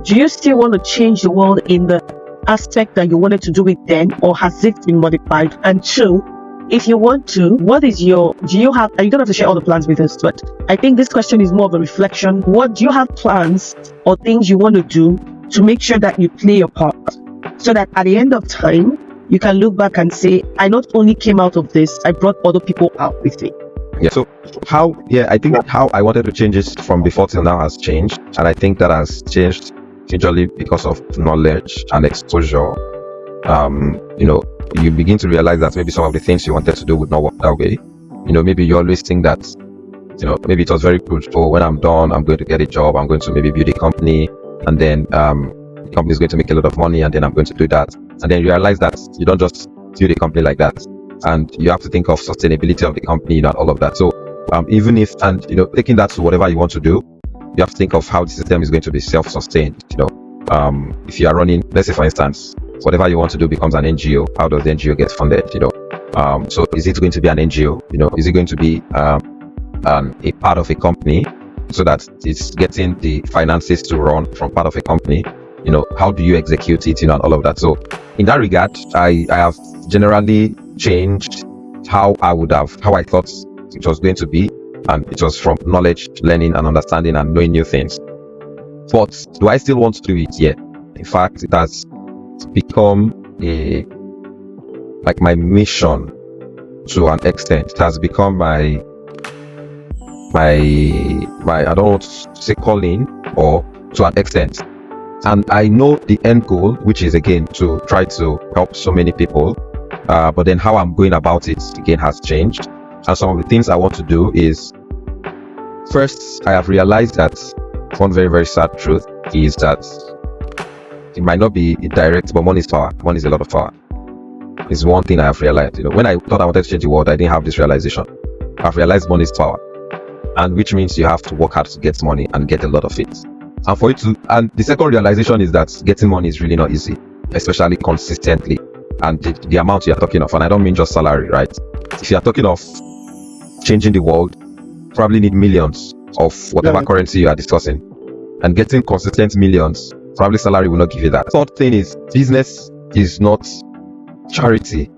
Do you still want to change the world in the aspect that you wanted to do it then, or has it been modified? And 2, if you want to, you don't have to share all the plans with us, but I think this question is more of a reflection. What do you have plans or things you want to do to make sure that you play your part, so that at the end of time, you can look back and say, I not only came out of this, I brought other people out with me. Yeah. So I think how I wanted to change this from before till now has changed. And I think that has changed usually because of knowledge and exposure. You begin to realize that maybe some of the things you wanted to do would not work that way. Maybe you always think that, maybe it was very good. Oh, when I'm done, I'm going to get a job. I'm going to maybe build a company. And then, company is going to make a lot of money, and then I'm going to do that. And then you realize that you don't just build a company like that, and you have to think of sustainability of the company, and all of that. So even if, and taking that to whatever you want to do, you have to think of how the system is going to be self-sustained. If you are running, let's say for instance, whatever you want to do becomes an NGO, how does the NGO get funded? So is it going to be an NGO? Is it going to be a part of a company, so that it's getting the finances to run from part of a company? How do you execute it, and all of that. So in that regard, I have generally changed how I thought it was going to be, and it was from knowledge, learning and understanding and knowing new things. But do I still want to do it? Yeah. In fact, it has become my mission to an extent. It has become my I don't want to say calling, or to an extent. And I know the end goal, which is again to try to help so many people. But then how I'm going about it again has changed. And some of the things I want to do is, first, I have realized that one very, very sad truth is that it might not be direct, but money is power. Money is a lot of power. It's one thing I have realized. When I thought I wanted to change the world, I didn't have this realization. I've realized money is power. And which means you have to work hard to get money and get a lot of it. And the second realization is that getting money is really not easy, especially consistently. And the amount you are talking of, and I don't mean just salary, right? If you are talking of changing the world, probably need millions of whatever currency you are discussing. And getting consistent millions, probably salary will not give you that. Third thing is, business is not charity.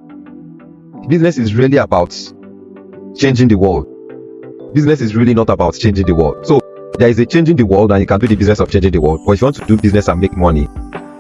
Business is really about changing the world. Business is really not about changing the world. So there is a changing the world, and you can do the business of changing the world. But if you want to do business and make money,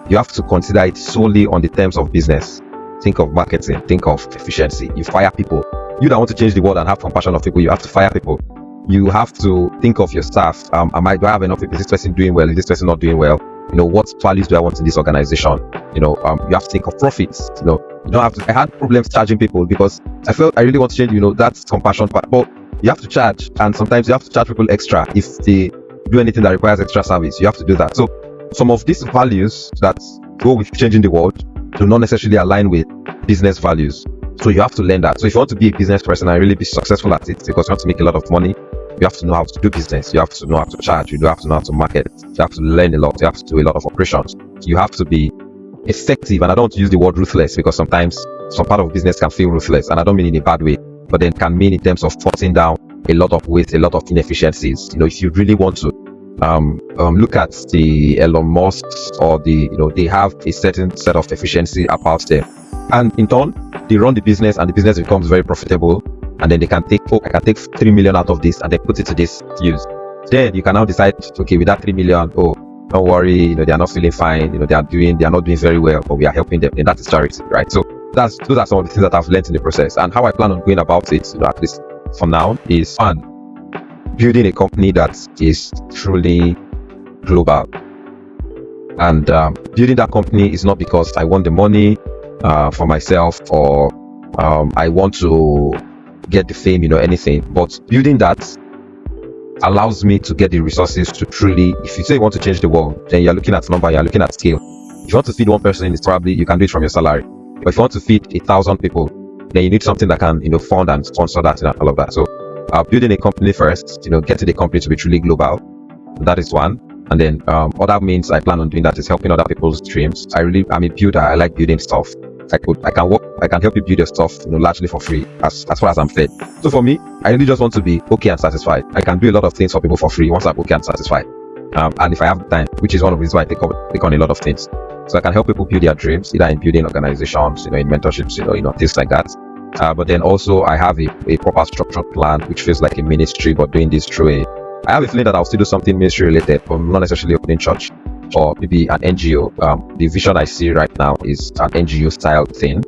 you have to consider it solely on the terms of business. Think of marketing, think of efficiency. You fire people. You that want to change the world and have compassion of people, you have to fire people. You have to think of your staff. Do I have enough people? Is this person doing well? Is this person not doing well? What values do I want in this organization? You have to think of profits. You don't have to. I had problems charging people because I felt I really want to change. That's compassion, but you have to charge, and sometimes you have to charge people extra if they do anything that requires extra service. You have to do that. So some of these values that go with changing the world do not necessarily align with business values. So you have to learn that. So if you want to be a business person and really be successful at it, because you want to make a lot of money, you have to know how to do business. You have to know how to charge. You do have to know how to market. You have to learn a lot. You have to do a lot of operations. You have to be effective. And I don't want to use the word ruthless, because sometimes some part of business can feel ruthless, and I don't mean in a bad way, but then can mean in terms of forcing down a lot of waste, a lot of inefficiencies. If you really want to look at the Elon Musks, or they have a certain set of efficiency about them, and in turn they run the business, and the business becomes very profitable, and then they can take, I can take 3 million out of this and then put it to this use. Then you can now decide, okay, with that 3 million, don't worry, they are not feeling fine, they are not doing very well, but we are helping them. Then that is charity, right? So those are some of the things that I've learned in the process, and how I plan on going about it, at least for now, is building a company that is truly global. And building that company is not because I want the money for myself, or I want to get the fame, anything, but building that allows me to get the resources to truly, if you say you want to change the world, then you're looking at number, you're looking at scale. If you want to feed one person, it's probably, you can do it from your salary. But if you want to feed 1,000 people, then you need something that can, fund and sponsor that and all of that. So building a company first, getting the company to be truly global, that is one. And then other means I plan on doing that is helping other people's dreams. I'm a builder. I like building stuff. I can help you build your stuff, largely for free, as far as I'm fed. So for me, I really just want to be okay and satisfied. I can do a lot of things for people for free once I'm okay and satisfied. And if I have the time, which is one of the reasons why I take on a lot of things. So I can help people build their dreams, either in building organizations, in mentorships, things like that. But then also I have a proper structured plan, which feels like a ministry, but doing this through I have a feeling that I'll still do something ministry related, but not necessarily opening church or maybe an NGO. The vision I see right now is an NGO style thing,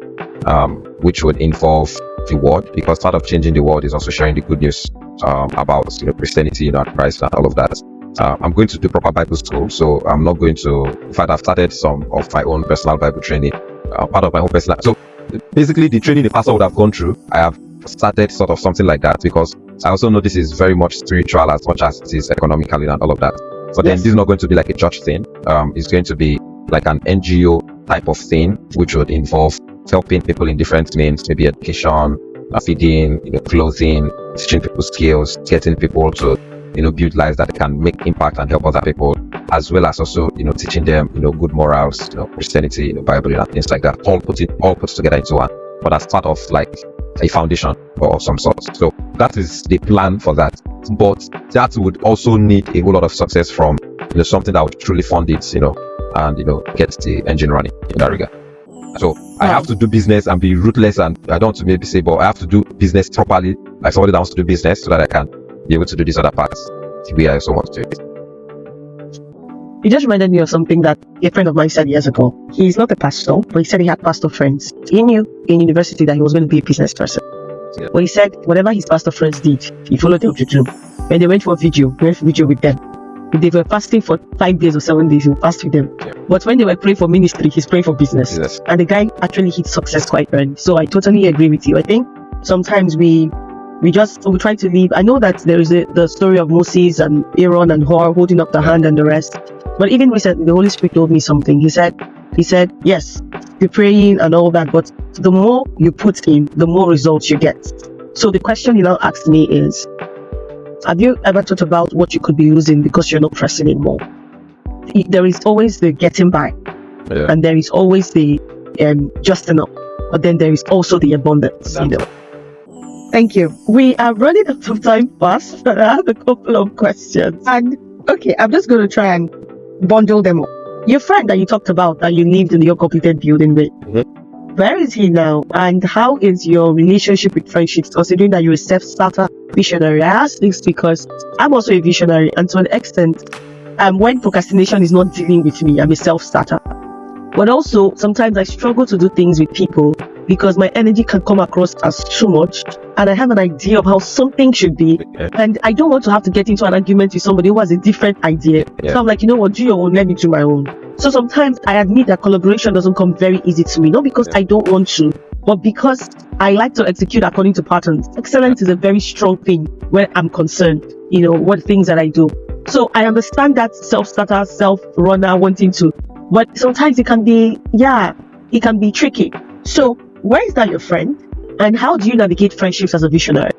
which would involve the world, because part of changing the world is also sharing the good news about Christianity, and Christ and all of that. I'm going to do proper Bible school, so I'm not going to. In fact, I've started some of my own personal Bible training, part of my own personal. So basically, the training the pastor would have gone through, I have started sort of something like that, because I also know this is very much spiritual as much as it is economically and all of that. But then this is not going to be like a church thing. It's going to be like an NGO type of thing, which would involve helping people in different means, maybe education, feeding, clothing, teaching people skills, getting people to, build lives that can make impact and help other people, as well as also, teaching them, good morals, Christianity, Bible and things like that, all put together into one, but as part of like a foundation or some sort. So that is the plan for that. But that would also need a whole lot of success from, something that would truly fund it, and, get the engine running in that regard. So I have to do business and be ruthless, and I don't want to maybe say, but I have to do business properly, like somebody that wants to do business, so that I can be able to do these other parts the way I also want to do it. You just reminded me of something that a friend of mine said years ago. He's not a pastor, but he said he had pastor friends. He knew in university that he was going to be a business person. Yeah. But he said whatever his pastor friends did, he followed them to do. When they went for video, he went for video with them. If they were fasting for 5 days or 7 days, he would fast with them. Yeah. But when they were praying for ministry, he's praying for business. Yes. And the guy actually hit success quite early. So I totally agree with you. I think sometimes we try to leave. I know that there is the story of Moses and Aaron and Hor holding up the hand and the rest. But even recently, the Holy Spirit told me something. He said, yes, you're praying and all that, but the more you put in, the more results you get. So the question he now asked me is, have you ever thought about what you could be losing because you're not pressing it more? There is always the getting by, and there is always the just enough, but then there is also the abundance. Thank you. We are running out of time fast, but I have a couple of questions. And okay, I'm just going to try and bundle them up. Your friend that you talked about that you lived in your completed building with, where is he now? And how is your relationship with friendships, considering that you're a self-starter visionary? I ask this because I'm also a visionary, and to an extent, when procrastination is not dealing with me, I'm a self-starter. But also, sometimes I struggle to do things with people because my energy can come across as too much, and I have an idea of how something should be, and I don't want to have to get into an argument with somebody who has a different idea. So I'm like, you know what, do your own, let me do my own. So sometimes I admit that collaboration doesn't come very easy to me, not because I don't want to, but because I like to execute according to patterns. Excellence is a very strong thing where I'm concerned, what things that I do. So I understand that self-starter, self-runner wanting to, but sometimes it can be tricky. So where is that your friend? And how do you navigate friendships as a visionary?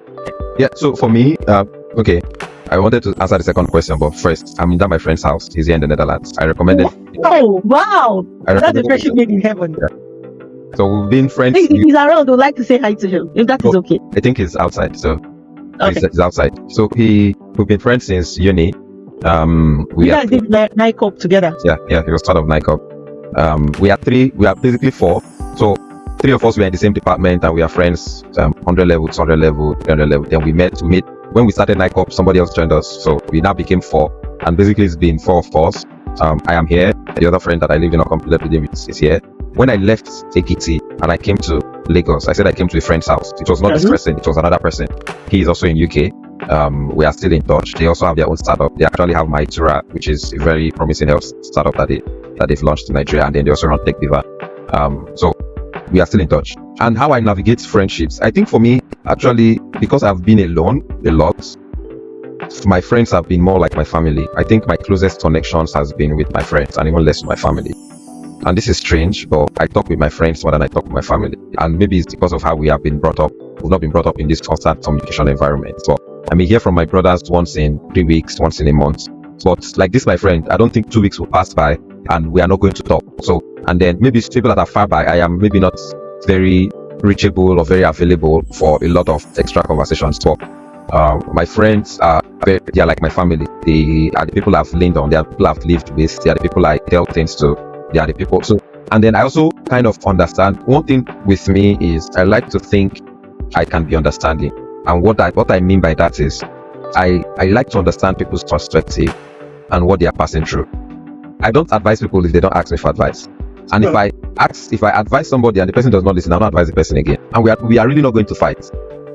Yeah, so for me, okay, I wanted to answer the second question, but first, I'm in my friend's house. He's here in the Netherlands. I recommended. Oh, wow! That's a friendship made in heaven. Yeah. So we've been friends. If he's around, I'd like to say hi to him, if that is okay. I think he's outside, so okay. He's outside. So we've been friends since uni. We guys did Nik Up together. Yeah, he was part of Nik Up. We are basically four. So 3 of us were in the same department, and we are friends. 100 level, 200 level, 300 level. Then we met when we started Nik Up. Somebody else joined us, so we now became 4. And basically, it's been 4 of us. I am here. The other friend that I lived in a complete with him is here. When I left AKT and I came to Lagos, I said I came to a friend's house. It was not this person; it was another person. He is also in UK. We are still in touch. They also have their own startup. They actually have Maitura, which is a very promising health startup that they've launched in Nigeria, and then they also run Tech Diva. So we are still in touch. And how I navigate friendships, I think for me, actually, because I've been alone a lot, my friends have been more like my family. I think my closest connections has been with my friends, and even less with my family. And this is strange, but I talk with my friends more than I talk with my family. And maybe it's because of how we have been brought up. We've not been brought up in this constant communication environment. So I may hear from my brothers once in 3 weeks, once in a month. But like this, my friend, I don't think 2 weeks will pass by and we are not going to talk. So, and then maybe people that are far by, I am maybe not very reachable or very available for a lot of extra conversations. So my friends they are like my family. They are the people I've leaned on. They are the people I've lived with. They are the people I tell things to. They are the people. So, and then I also kind of understand. One thing with me is I like to think I can be understanding. And what I mean by that is I like to understand people's perspective and what they are passing through. I don't advise people if they don't ask me for advice. And if I advise somebody and the person does not listen, I'll not advise the person again. And we are really not going to fight.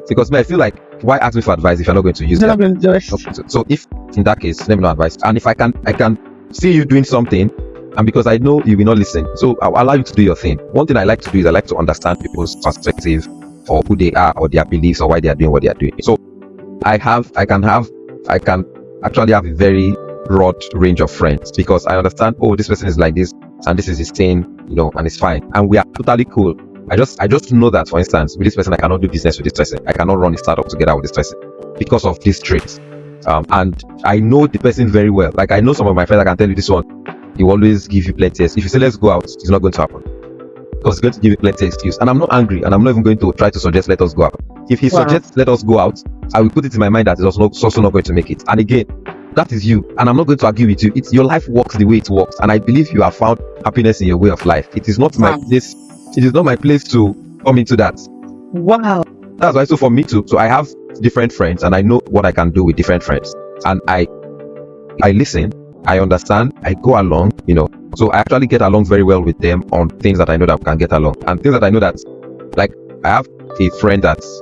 Because I feel like, why ask me for advice if you're not going to use it? So if in that case, let me know advice. And if I can see you doing something, and because I know you will not listen, so I'll allow you to do your thing. One thing I like to do is I like to understand people's perspective or who they are or their beliefs or why they are doing what they are doing. So I can actually have a very broad range of friends because I understand, oh, this person is like this and this is his thing, and it's fine. And we are totally cool. I just know that, for instance, with this person, I cannot do business with this person. I cannot run a startup together with this person because of these traits. And I know the person very well. Like, I know some of my friends, I can tell you this one, he will always give you plenty. If you say, let's go out, it's not going to happen. Because he's going to give you plenty of excuse. And I'm not angry, and I'm not even going to try to suggest, let us go out. If he suggests, let us go out, I will put it in my mind that it's also not going to make it. And again, that is you. And I'm not going to argue with you. It's your life works the way it works. And I believe you have found happiness in your way of life. It is not my place. It is not my place to come into that. Wow. That's why, so for me too, so I have different friends and I know what I can do with different friends. And I listen, I understand, I go along, so I actually get along very well with them on things that I know that we can get along. And things that I know that, like, I have a friend that's,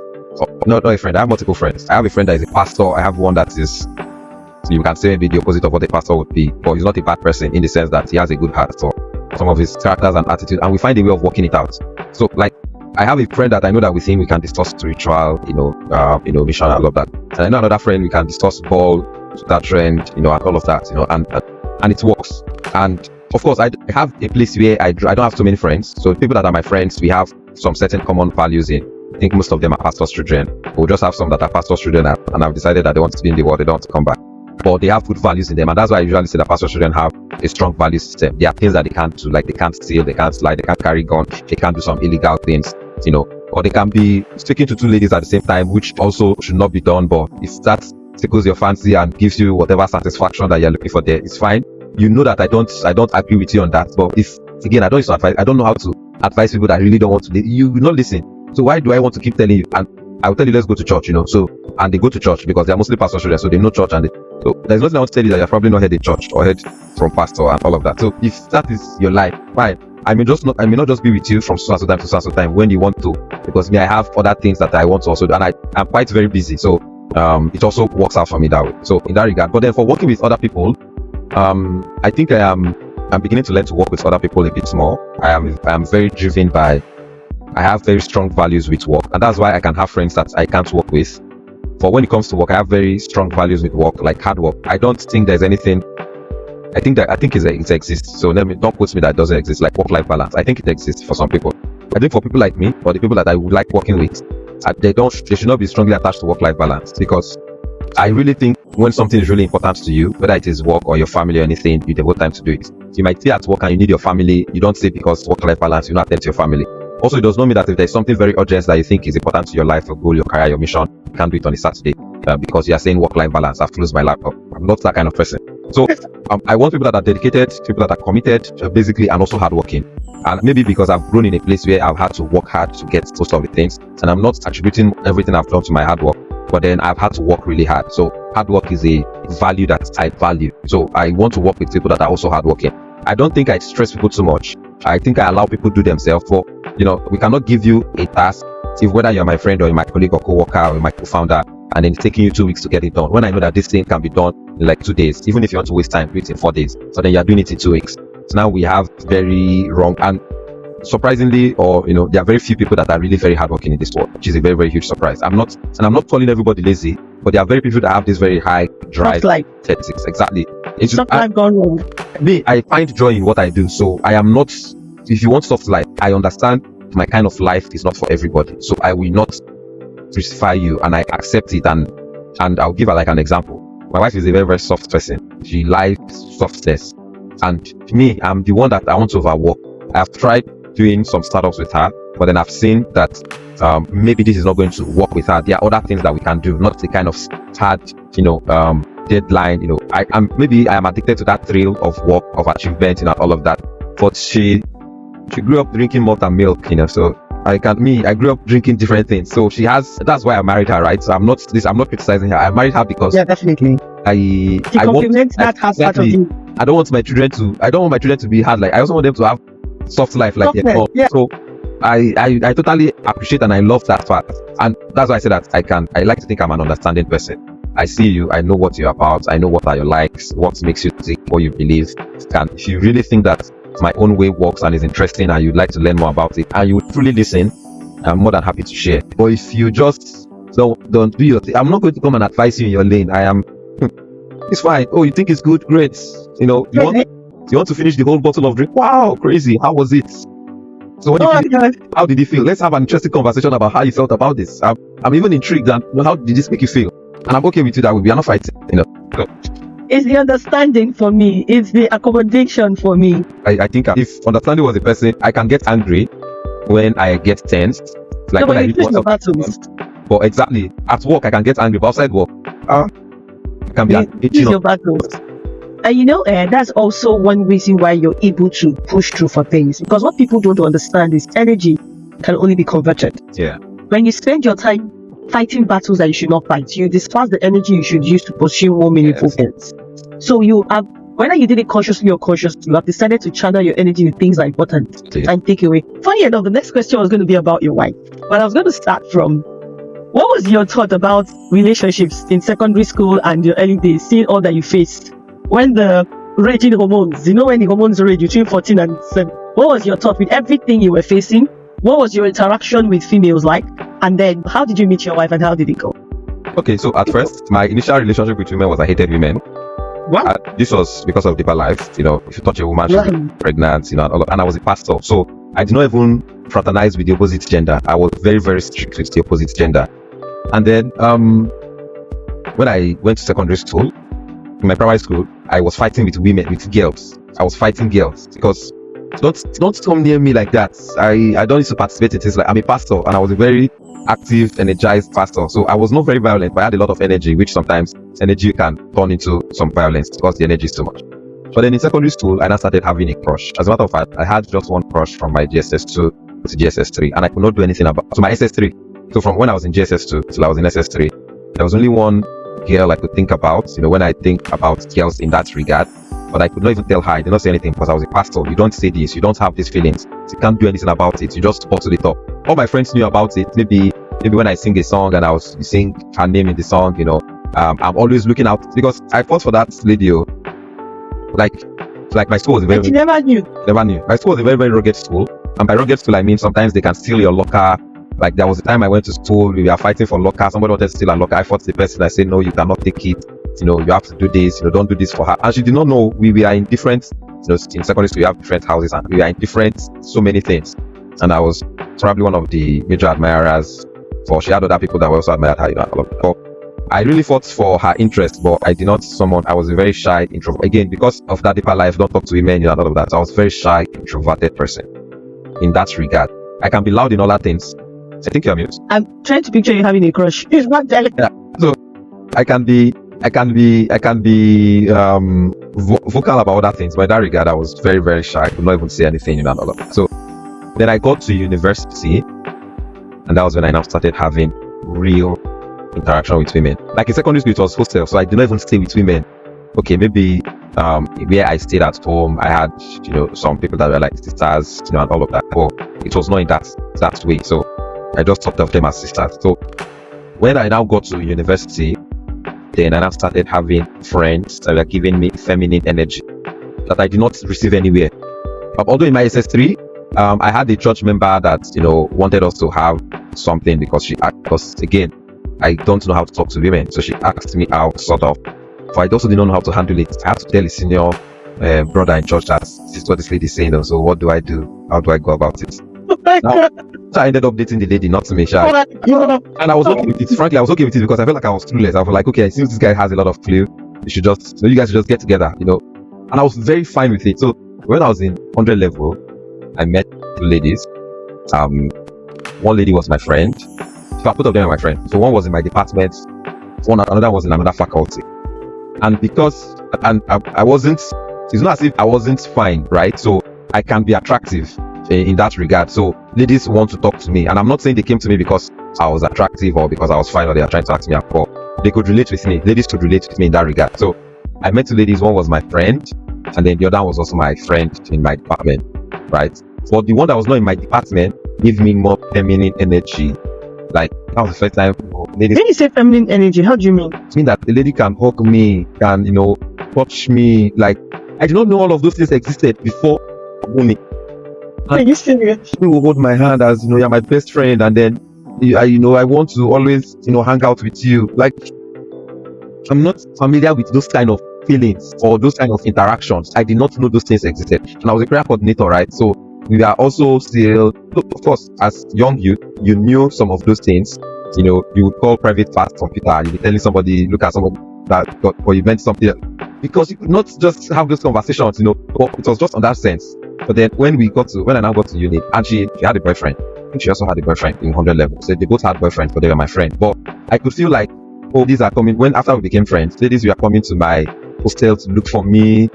not a friend, I have multiple friends. I have a friend that is a pastor. I have one that is, you can say maybe the opposite of what a pastor would be, but he's not a bad person in the sense that he has a good heart for some of his characters and attitude, and we find a way of working it out. So, like, I have a friend that I know that with him we can discuss spiritual, mission and all of that. And I know another friend we can discuss ball, that trend, and all of that, and it works. And of course, I have a place where I don't have too many friends. So people that are my friends, we have some certain common values in. I think most of them are pastors' children. We'll just have some that are pastors' children, and I've decided that they want to be in the world, they don't want to come back. But they have good values in them, and that's why I usually say that pastors' children have a strong value system. There are things that they can't do, like they can't steal, they can't lie, they can't carry gun, they can't do some illegal things, or they can be speaking to two ladies at the same time, which also should not be done. But if that tickles your fancy and gives you whatever satisfaction that you're looking for there, it's fine. You know that I don't agree with you on that. But if, again, I don't know how to advise people that really don't want to, you will not listen. So why do I want to keep telling you? And I will tell you, let's go to church, So, and they go to church because they're mostly pastors' children, so they know church, and so there's nothing I want to tell you that you're probably not heard in church or heard from pastor and all of that. So if that is your life, fine. I may not just be with you from so and so time to so and so time when you want to, because I have other things that I want to also do, and I'm quite very busy. So it also works out for me that way. So in that regard, but then for working with other people, I think I'm beginning to learn to work with other people a bit more. I am very driven by, I have very strong values with work, and that's why I can have friends that I can't work with. But when it comes to work, I have very strong values with work, like hard work. I don't think there's anything. I think it exists. So don't quote me that it doesn't exist, like work-life balance. I think it exists for some people. I think for people like me, or the people that I would like working with, they should not be strongly attached to work-life balance, because I really think when something is really important to you, whether it is work or your family or anything, you devote time to do it. You might be at work and you need your family. You don't say because work-life balance, you not attend to your family. Also, it does not mean that if there's something very urgent that you think is important to your life, your goal, your career, your mission, you can't do it on a Saturday because you are saying work-life balance. I've closed my laptop. I'm not that kind of person. So I want people that are dedicated, people that are committed, basically, and also hardworking. And maybe because I've grown in a place where I've had to work hard to get most of the things, and I'm not attributing everything I've done to my hard work, but then I've had to work really hard. So hard work is a value that I value. So I want to work with people that are also hardworking. I don't think I stress people too much. I think I allow people to do themselves. For we cannot give you a task, if whether you're my friend or you're my colleague or co-worker or my co-founder, and then it's taking you 2 weeks to get it done, when I know that this thing can be done in like 2 days. Even if you want to waste time, do it in 4 days. So then you're doing it in 2 weeks. So now we have very wrong, and surprisingly, or there are very few people that are really very hardworking in this world, which is a very, very huge surprise. I'm not calling everybody lazy, but there are very people that have this very high drive. Like 36, exactly. It's soft life gone wrong. Me, I find joy in what I do. So I am not. If you want soft life, I understand my kind of life is not for everybody. So I will not crucify you, and I accept it. And I'll give her like an example. My wife is a very, very soft person. She likes softness, and me, I'm the one that I want to overwork. I've tried doing some startups with her, but then I've seen that maybe this is not going to work with her. There are other things that we can do, not the kind of hard, deadline. I am addicted to that thrill of work, of achievement, and all of that. But she grew up drinking malt and milk, so I grew up drinking different things. So that's why I married her, right? So I'm not criticizing her. I married her because definitely. I don't want my children to be hard. Like, I also want them to have soft life like their mom. Yeah. So I totally appreciate and I love that fact. And that's why I say that I like to think I'm an understanding person. I see you, I know what you're about, I know what are your likes, what makes you think, what you believe. And if you really think that my own way works and is interesting and you'd like to learn more about it and you would truly listen, I'm more than happy to share. But if you just don't do your thing, I'm not going to come and advise you in your lane. It's fine. Oh, you think it's good? Great. You want to finish the whole bottle of drink? Wow, crazy. How was it? So how did you feel? Let's have an interesting conversation about how you felt about this. I'm even intrigued and how did this make you feel? And I'm okay with you that we are not fighting, So, it's the understanding for me. It's the accommodation for me. I think if understanding was a person, I can get angry when I get tensed. Like when I really want battles. But exactly, at work I can get angry, but outside work, I can be your battles. And that's also one reason why you're able to push through for things. Because what people don't understand is energy can only be converted. Yeah. When you spend your time fighting battles that you should not fight, you disperse the energy you should use to pursue more meaningful things. So you have, whether you did it consciously or consciously, you have decided to channel your energy with things that are important and take away. Funny enough, the next question was going to be about your wife. But I was going to start from, what was your thought about relationships in secondary school and your early days, seeing all that you faced? When the raging hormones, when the hormones rage between 14 and 7, what was your thought with everything you were facing? What was your interaction with females like? And then, how did you meet your wife and how did it go? Okay, so at first, my initial relationship with women was I hated women. Wow. This was because of deeper life. If you touch a woman, she's pregnant, and I was a pastor. So I did not even fraternize with the opposite gender. I was very, very strict with the opposite gender. And then, when I went to secondary school, in my primary school, I was fighting with women, with girls. I was fighting girls because don't come near me like that. I don't need to participate in things. Like, I'm a pastor and I was a very active, energized pastor. So I was not very violent, but I had a lot of energy, which sometimes energy can turn into some violence because the energy is too much. But then in secondary school, I now started having a crush. As a matter of fact, I had just one crush from my GSS2 to GSS3, and I could not do anything about it. So my SS3. So from when I was in GSS2 till I was in SS3, there was only one girl I could think about, when I think about girls in that regard, but I could not even tell her. I did not say anything because I was a pastor. You don't say this, you don't have these feelings, you can't do anything about it, you just bottle it up. All my friends knew about it. Maybe when I sing a song and I was sing her name in the song, I'm always looking out because I fought for that lady. Like my school was very, never knew. My school was a very, very rugged school, and by rugged school I mean sometimes they can steal your locker. Like there was a time I went to school, we were fighting for locker. Somebody wanted to steal a locker. I fought the person. I said, no, you cannot take it. You have to do this. Don't do this for her. And she did not know we are in different. In secondary school, we have different houses, and we are in different so many things. And I was probably one of the major admirers. For she had other people that also admired her. So I really fought for her interest, but I did not summon. I was a very shy introvert. Again, because of that deeper life, don't talk to women, all of that. So I was a very shy, introverted person. In that regard, I can be loud in other things. I think you're amused. I'm trying to picture you having a crush. It's not telling. Yeah. So I can be vocal about other things, but in that regard, I was very, very shy. I could not even say anything and all of that. So then I got to university, and that was when I now started having real interaction with women. Like in secondary school, it was hostel, so I did not even stay with women. Okay, maybe where I stayed at home, I had some people that were like sisters, and all of that. But it was not in that way. So I just thought of them as sisters. So when I now got to university, then I now started having friends that were giving me feminine energy that I did not receive anywhere. Although in my SS3, I had a church member that wanted us to have something because again, I don't know how to talk to women, so she asked me out, sort of. But I also didn't know how to handle it. I had to tell a senior brother in church that this is what this lady is saying. So what do I do? How do I go about it? Now, so I ended up dating the lady, not me, shy. And I was okay with it. Frankly, I was okay with it because I felt like I was clueless. I was like, okay, since this guy has a lot of clue, you guys should just get together, And I was very fine with it. So when I was in 100 level, I met two ladies. One lady was my friend. So both of them are my friend. So one was in my department, another was in another faculty. And I wasn't, it's not as if I wasn't fine, right? So I can be attractive in that regard. So ladies want to talk to me, and I'm not saying they came to me because I was attractive or because I was fine or they are trying to ask me out, but they could relate with me. Ladies could relate with me in that regard. So I met two ladies. One was my friend, and then the other was also my friend in my department, right? But the one that was not in my department gave me more feminine energy. Like that was the first time ladies. When you say feminine energy, how do you mean? It means that the lady can hug me, can touch me. Like I did not know all of those things existed before me. Are you serious? You will hold my hand as you're my best friend, and then I want to always hang out with you. Like I'm not familiar with those kind of feelings or those kind of interactions. I did not know those things existed. And I was a prayer coordinator, right? So we are also still, of course, as young youth, you knew some of those things. You would call private fast computer. You'd be telling somebody, look at somebody that got, or you meant something, because you could not just have those conversations, but it was just on that sense. But then when I now got to uni, and she had a boyfriend. I think she also had a boyfriend in 100 level. So they both had boyfriends, but they were my friend. But I could feel like, oh, these are coming. After we became friends, ladies were coming to my hostel to look for me.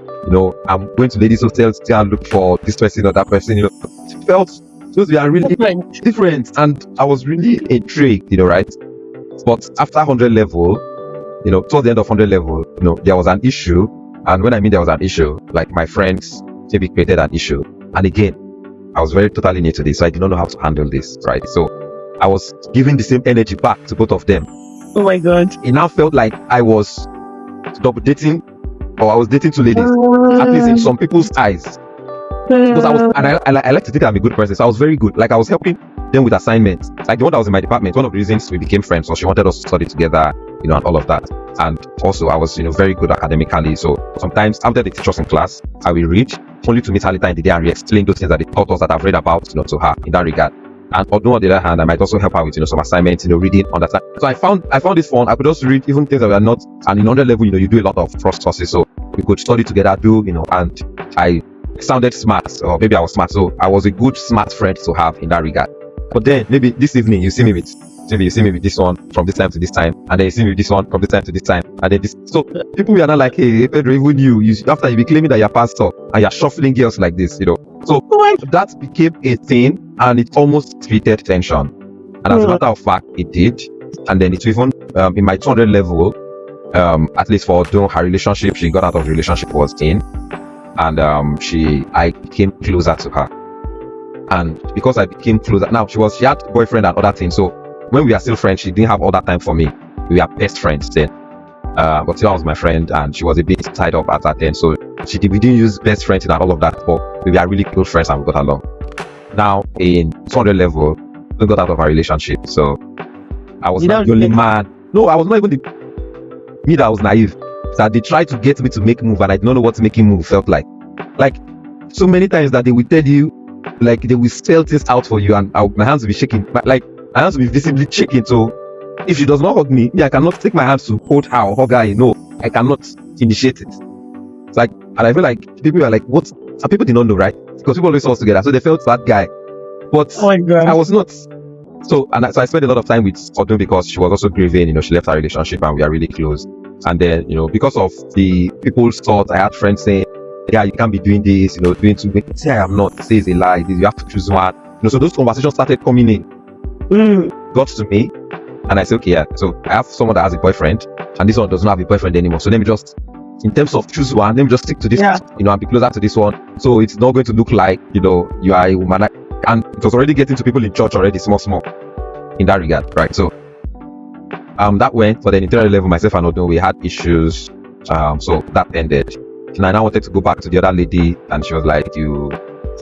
I'm going to ladies' hostels to look for this person or that person. It felt those were really different, and I was really intrigued, right? But after 100 level, towards the end of 100 level, there was an issue. And when I mean there was an issue, like my friends maybe created an issue. And again, I was very totally new to this, so I did not know how to handle this, right? So I was giving the same energy back to both of them. Oh my God. It now felt like I was double dating, or I was dating two ladies, at least in some people's eyes. Because I like to think I'm a good person, so I was very good. Like I was helping them with assignments. Like the one that was in my department, one of the reasons we became friends was she wanted us to study together, and all of that. And also I was, very good academically. So sometimes after they teach us in class, I will read only to meet her later in the day and re-explain those things that they taught us that I've read about, to her in that regard. And although on the other hand, I might also help her with, some assignments, reading, understand. So I found this fun. I could also read even things that were not, and in 100 level, you do a lot of cross courses. So we could study together, and I sounded smart, or maybe I was smart. So I was a good, smart friend to have in that regard. But then maybe this evening, you see me with this one from this time to this time, and then you see me with this one from this time to this time, and then this. So people were not like, hey, Pedro, even you after you be claiming that you're pastor and you're shuffling girls like this, So that became a thing, and it almost created tension. And as a matter of fact, it did. And then it even in my 200 level, at least for her relationship, she got out of the relationship was in, and I became closer to her. And because I became closer, now she had boyfriend and other things. So when we are still friends, she didn't have all that time for me. We were best friends then. But still, I was my friend, and she was a bit tied up at that time. So we didn't use best friends and all of that, but we were really close friends and we got along. Now in 200 level, we got out of our relationship. So I was not the only man. No, I was not even me that was naive. That they tried to get me to make move, and I did not know what making move felt like. Like so many times that they will tell you, like they will spell things out for you, and my hands will be shaking. But like my hands will be visibly shaking. So if she does not hug me, I cannot take my hands to hold her or hug her. No, I cannot initiate it. It's like, and I feel like people are like, what? And people did not know, right? Because people always saw us together, so they felt that guy. But I was not. So I spent a lot of time with Odun because she was also grieving. She left her relationship, and we are really close. And then, because of the people's thoughts, I had friends saying, yeah, you can't be doing this, doing too much. Say I am not. Say it's a lie. You have to choose one. So those conversations started coming in. Got to me, and I said, okay, yeah. So I have someone that has a boyfriend, and this one does not have a boyfriend anymore. So let me just, in terms of choose one, let me just stick to this, and be closer to this one. So it's not going to look like, you are a woman. And it was already getting to people in church already, small, in that regard, right? So that went, but then in 3rd level, myself and Odun, we had issues. So that ended. And I now wanted to go back to the other lady, and she was like, you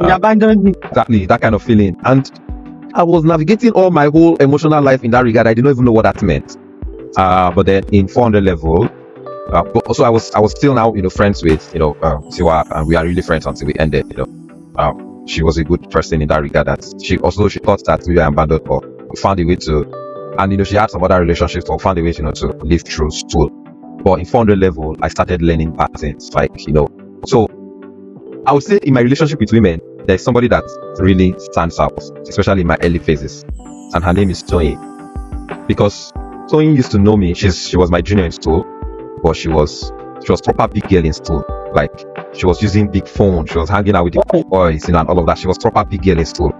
abandoned me. Exactly, that kind of feeling. And I was navigating all my whole emotional life in that regard. I didn't even know what that meant. But then in 400 level, but also I was still now, friends with, Siwa, and we are really friends until we ended, she was a good person in that regard. That she thought that we were abandoned, but we found a way to, and she had some other relationships, but found a way, to live through school. But in 400 level, I started learning patterns, like, so I would say in my relationship with women, there's somebody that really stands out, especially in my early phases, and her name is Toyin. Because Toyin used to know me. She was my junior in school, but she was proper big girl in school. Like, she was using big phone, she was hanging out with the boys, and all of that. She was proper big girl in school.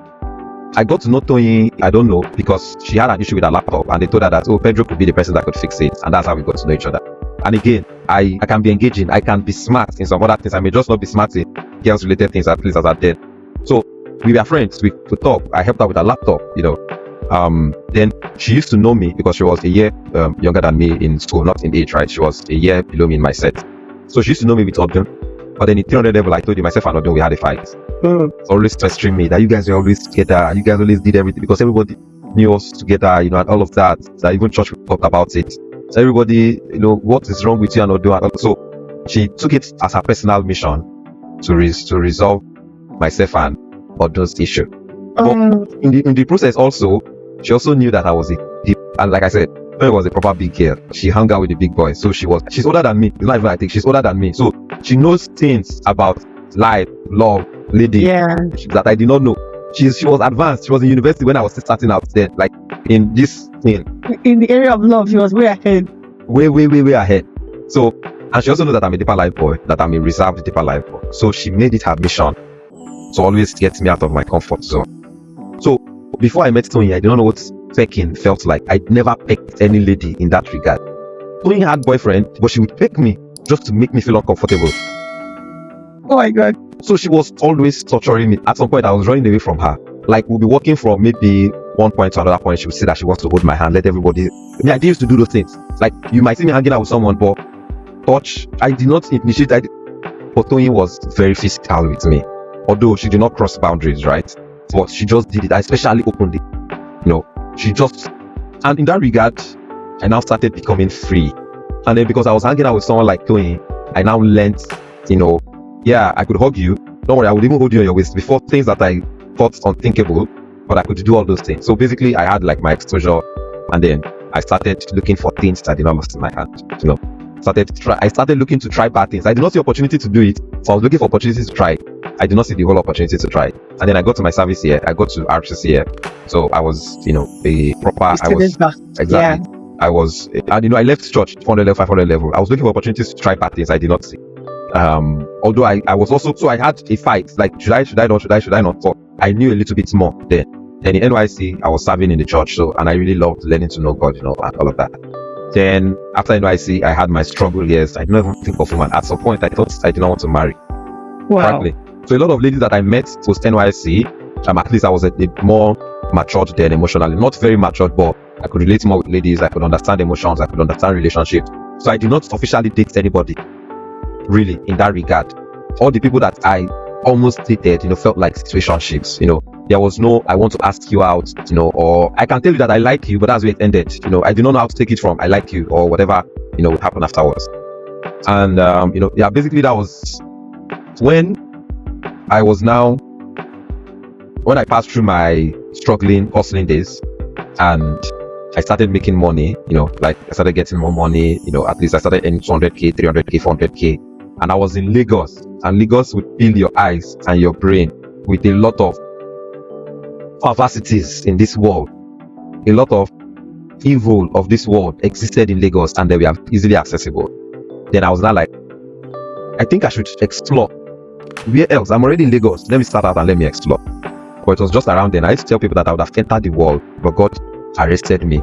I got to know Toyin, I don't know, because she had an issue with her laptop, and they told her that, oh, Pedro could be the person that could fix it, and that's how we got to know each other. And again, I can be engaging, I can be smart in some other things. I may just not be smart in girls related things, at least as I did. So we were friends, we could talk. I helped her with her laptop, Then she used to know me because she was a year younger than me in school, not in age, right? She was a year below me in my set. So she used to know me with Odun. But then in 300 level, I told you, myself and Odun, we had a fight. Always pestering me that you guys were always together, you guys always did everything because everybody knew us together, and all of that. That even church talked about it. everybody, what is wrong with you and Odo. And so she took it as her personal mission to resolve myself and Odo's issue. But in the process also, she also knew that I was and like I said, I was a proper big girl. She hung out with the big boys. So she's older than me. It's not even I think she's older than me. So she knows things about life, love, lady that I did not know. She was advanced. She was in university when I was still starting out there, like in this thing. In the area of love, she was way ahead. Way ahead. So, and she also knows that I'm a deeper life boy, that I'm a reserved deeper life boy. So she made it her mission to always get me out of my comfort zone. So before I met Tony, I did not know what pecking felt like. I'd never pecked any lady in that regard. Tony had boyfriend, but she would peck me just to make me feel uncomfortable. Oh my God. So she was always torturing me. At some point, I was running away from her. Like, we'll be walking from maybe one point to another point. She would say that she wants to hold my hand, let everybody. The idea is to do those things. Like, you might see me hanging out with someone, but touch, I did not initiate. But Tony was very physical with me. Although she did not cross boundaries, right? But she just did it, especially openly. She just, and in that regard, I now started becoming free. And then because I was hanging out with someone like Tony, I now learned, I could hug you. Don't worry, I would even hold you on your waist before, things that I thought unthinkable, but I could do all those things. So basically, I had like my exposure, and then I started looking for things that I did not lost in my hand. I started looking to try bad things. I did not see opportunity to do it, so I was looking for opportunities to try. I did not see the whole opportunity to try. And then I got to my service year. I got to RCC year. So I was, a proper. Exactly. Yeah. I was, and I left church 400 level, 500 level. I was looking for opportunities to try bad things I did not see. Although I was also, so I had a fight. Like, should I not? So I knew a little bit more then. Then in NYC, I was serving in the church. So, and I really loved learning to know God, and all of that. Then after NYC, I had my struggle years. I didn't even think of women. At some point, I thought I did not want to marry. Wow. Frankly. So a lot of ladies that I met post NYC, at least I was a more matured then emotionally. Not very matured, but I could relate more with ladies. I could understand emotions. I could understand relationships. So I did not officially date anybody, really, in that regard. All the people that I almost dated, felt like situationships. There was no, I want to ask you out, or I can tell you that I like you, but that's where it ended. I do not know how to take it from I like you or whatever, would happen afterwards. And, basically that was when I passed through my struggling, hustling days, and I started making money, like I started getting more money, at least I started earning 200k, 300k, 400k, and I was in Lagos, and Lagos would fill your eyes and your brain with a lot of perversities in this world. A lot of evil of this world existed in Lagos, and they were easily accessible. Then I was now like, I think I should explore. Where else? I'm already in Lagos. Let me start out and let me explore. But it was just around then. I used to tell people that I would have entered the world, but God arrested me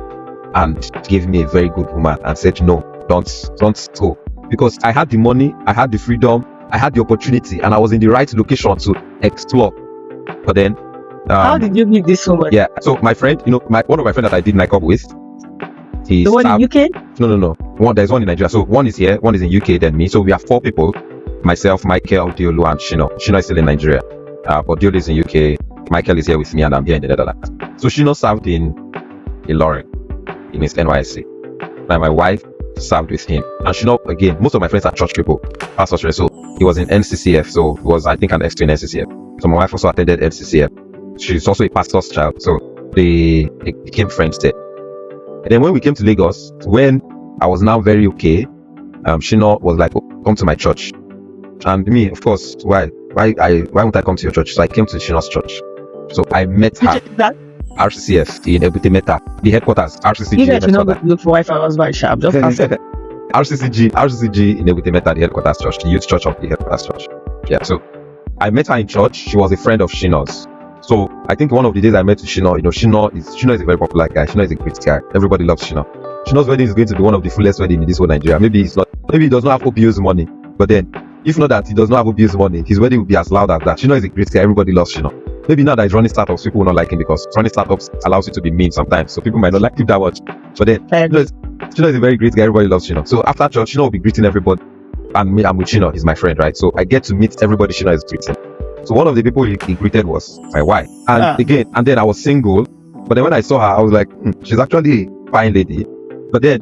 and gave me a very good woman and said, no, don't go. Because I had the money, I had the freedom, I had the opportunity, and I was in the right location to explore. But then, how did you meet this woman? Yeah, so my friend, one of my friends that I did nightclub with, the one in UK? No. There's one in Nigeria. So one is here, one is in UK, then me. So we have 4 people. Myself, Michael, Diolu, and Shino. Shino is still in Nigeria. But Diolu is in UK. Michael is here with me, and I'm here in the Netherlands. So Shino served in Ilorin, in his NYSC. Now my wife served with him. And Shino, again, most of my friends are church people, pastors. So he was in NCCF. So he was, I think, an extra in NCCF. So my wife also attended NCCF. She's also a pastor's child. So they became friends there. And then when we came to Lagos, when I was now very okay, Shino was like, oh, come to my church. And me, of course, why won't I come to your church? So I came to Shino's church. So I met her. RCCF in Ebute Meta, the headquarters. RCCG. You guys should not look for Wi-Fi husband sharp. Just RCCG in Ebute Meta, the headquarters church, the youth church of the headquarters church. Yeah. So I met her in church. She was a friend of Shino's. So I think one of the days I met Shino, Shino is a very popular guy. Shino is a great guy. Everybody loves Shino. Shino's wedding is going to be one of the fullest weddings in this whole Nigeria. Maybe he does not have OPU's money, but then if not that he does not have OPU's money, his wedding will be as loud as that. Shino is a great guy. Everybody loves Shino. Maybe now that he's running startups, people will not like him because running startups allows you to be mean sometimes. So people might not like him that much. But then Shino is a very great guy. Everybody loves Shino. So after church, Shino will be greeting everybody. And me, I'm with Shino. He's my friend, right? So I get to meet everybody Shino is greeting. So one of the people he greeted was my wife. And then I was single. But then when I saw her, I was like, she's actually a fine lady. But then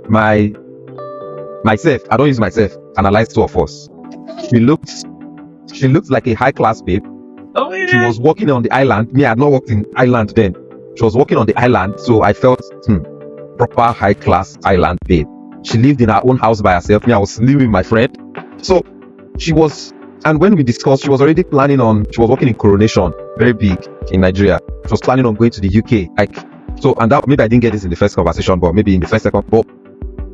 myself, I don't use myself, analyze two of us. She looked like a high class babe. Oh, yeah. She was walking on the island. Me, I had not walked in island then. She was walking on the island, so I felt proper high class island babe. She lived in her own house by herself. Me, I was living with my friend. So she was, and when we discussed, she was already planning on, she was working in Coronation, very big in Nigeria. She was planning on going to the UK. Like, so, and that, maybe I didn't get this in the first conversation, but maybe in the first second, but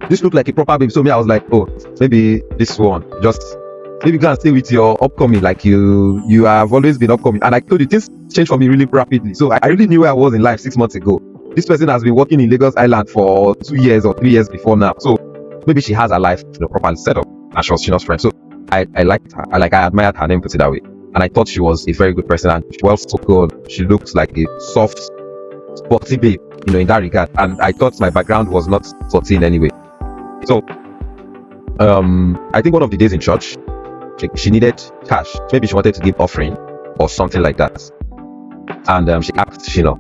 this looked like a proper babe. So me, I was like, oh, maybe this one, just, maybe go and stay with your upcoming, like you have always been upcoming. And I told you, things changed for me really rapidly. So I really knew where I was in life 6 months ago. This person has been working in Lagos Island for 2 years or 3 years before now. So maybe she has her life, properly set up, and she was Shino's friend. So I liked her. I admired her, let me put it that way. And I thought she was a very good person and well spoken. She looked like a soft, sporty babe, in that regard. And I thought my background was not sporty in any way. So I think one of the days in church, she needed cash. Maybe she wanted to give offering or something like that. And she asked Shino.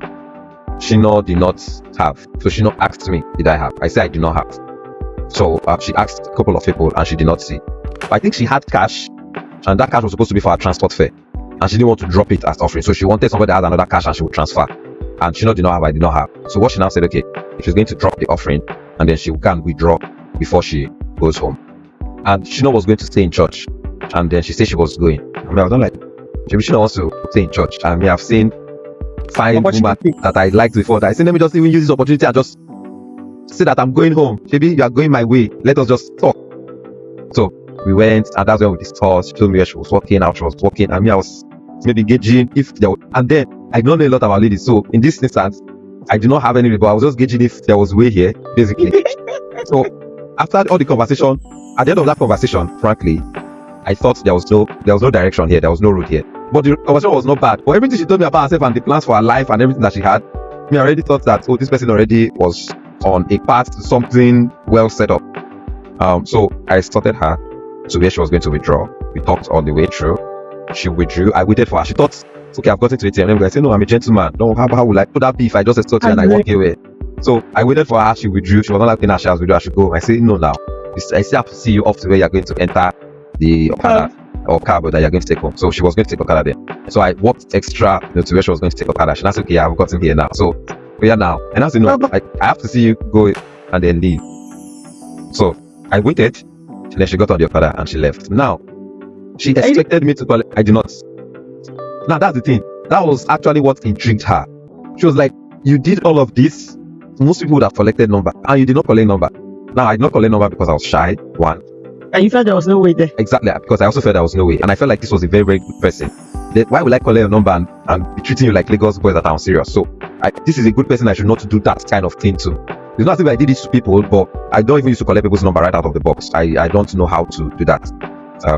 Shino did not have. So Shino asked me, did I have? I said I did not have. So she asked a couple of people and she did not see. But I think she had cash, and that cash was supposed to be for her transport fare. And she didn't want to drop it as offering. So she wanted somebody that had another cash and she would transfer. And Shino did not have, I did not have. So what she now said, okay, she's going to drop the offering and then she can withdraw before she goes home. And Shino was going to stay in church. And then she said she was going. I mean, I was not like, maybe Shino wants to stay in church. I mean, I've seen fine woman that I liked before. That I said, let me just even use this opportunity and just say that I'm going home. Maybe you are going my way. Let us just talk. So we went, and that's when we discussed. She told me where she was walking, how she was walking. I mean, I was maybe gauging if there was, and then I don't know a lot about ladies. So in this instance, I did not have any, but I was just gauging if there was way here, basically. So after all the conversation, at the end of that conversation, frankly, I thought there was no direction here, there was no road here. But the conversation was not bad. But everything she told me about herself and the plans for her life and everything that she had, I already thought that, this person already was on a path to something well set up. So I escorted her to where she was going to withdraw. We talked all the way through. She withdrew. I waited for her. She thought, okay, I've gotten to ATM. I said, no, I'm a gentleman. No, how would I put that be if I just escort you and I walk away? So I waited for her. She withdrew. She was not like, she has withdrawn. I should go. I said, no, now. I still have to see you off to where you're going to enter the Okada or cab that you're going to take home. So she was going to take Okada there. So I walked extra to where she was going to take Okada. She said, okay, I've gotten here now. So we are now. And I said, no, I have to see you go and then leave. So I waited. And then she got on the Okada and she left. Now, she expected me to call it. I did not. Now, that's the thing. That was actually what intrigued her. She was like, you did all of this. Most people would have collected number. And you did not collect number. Now, I did not collect number because I was shy, one. And you felt there was no way there? Exactly. Because I also felt there was no way. And I felt like this was a very, very good person. Why would I collect your number and be treating you like Lagos boys that are serious? So, this is a good person I should not do that kind of thing to. It's not as if I did this to people, but I don't even used to collect people's number right out of the box. I don't know how to do that.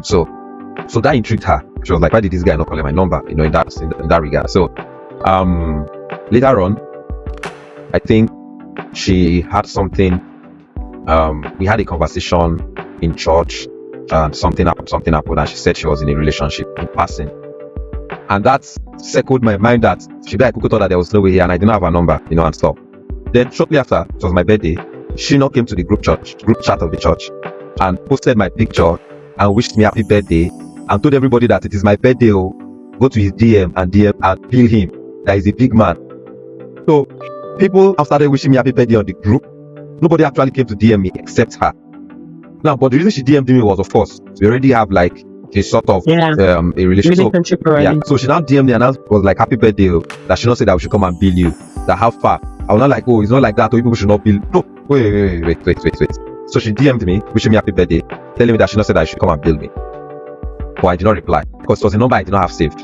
So that intrigued her. She was like, why did this guy not collect my number? In that regard. So later on, I think she had something. We had a conversation in church. Something happened, and she said she was in a relationship in passing. And that circled my mind that she thought that there was no way here, and I didn't have her number, and stuff. Then shortly after, it was my birthday, Shino came to the group chat of the church and posted my picture and wished me happy birthday and told everybody that it is my birthday. Go to his DM and bill him that he's a big man. So people have started wishing me happy birthday on the group. Nobody actually came to DM me except her. Now, but the reason she DM'd me was, of course, we already have like a sort of a relationship already. Yeah. So she now DM'd me and was like, happy birthday. That she not said that we should come and bill you. That how far? I was not like, it's not like that, people should not bill. No, wait. So she DM'd me, wishing me happy birthday, telling me that she not said that I should come and bill me. But I did not reply, because it was a number I did not have saved.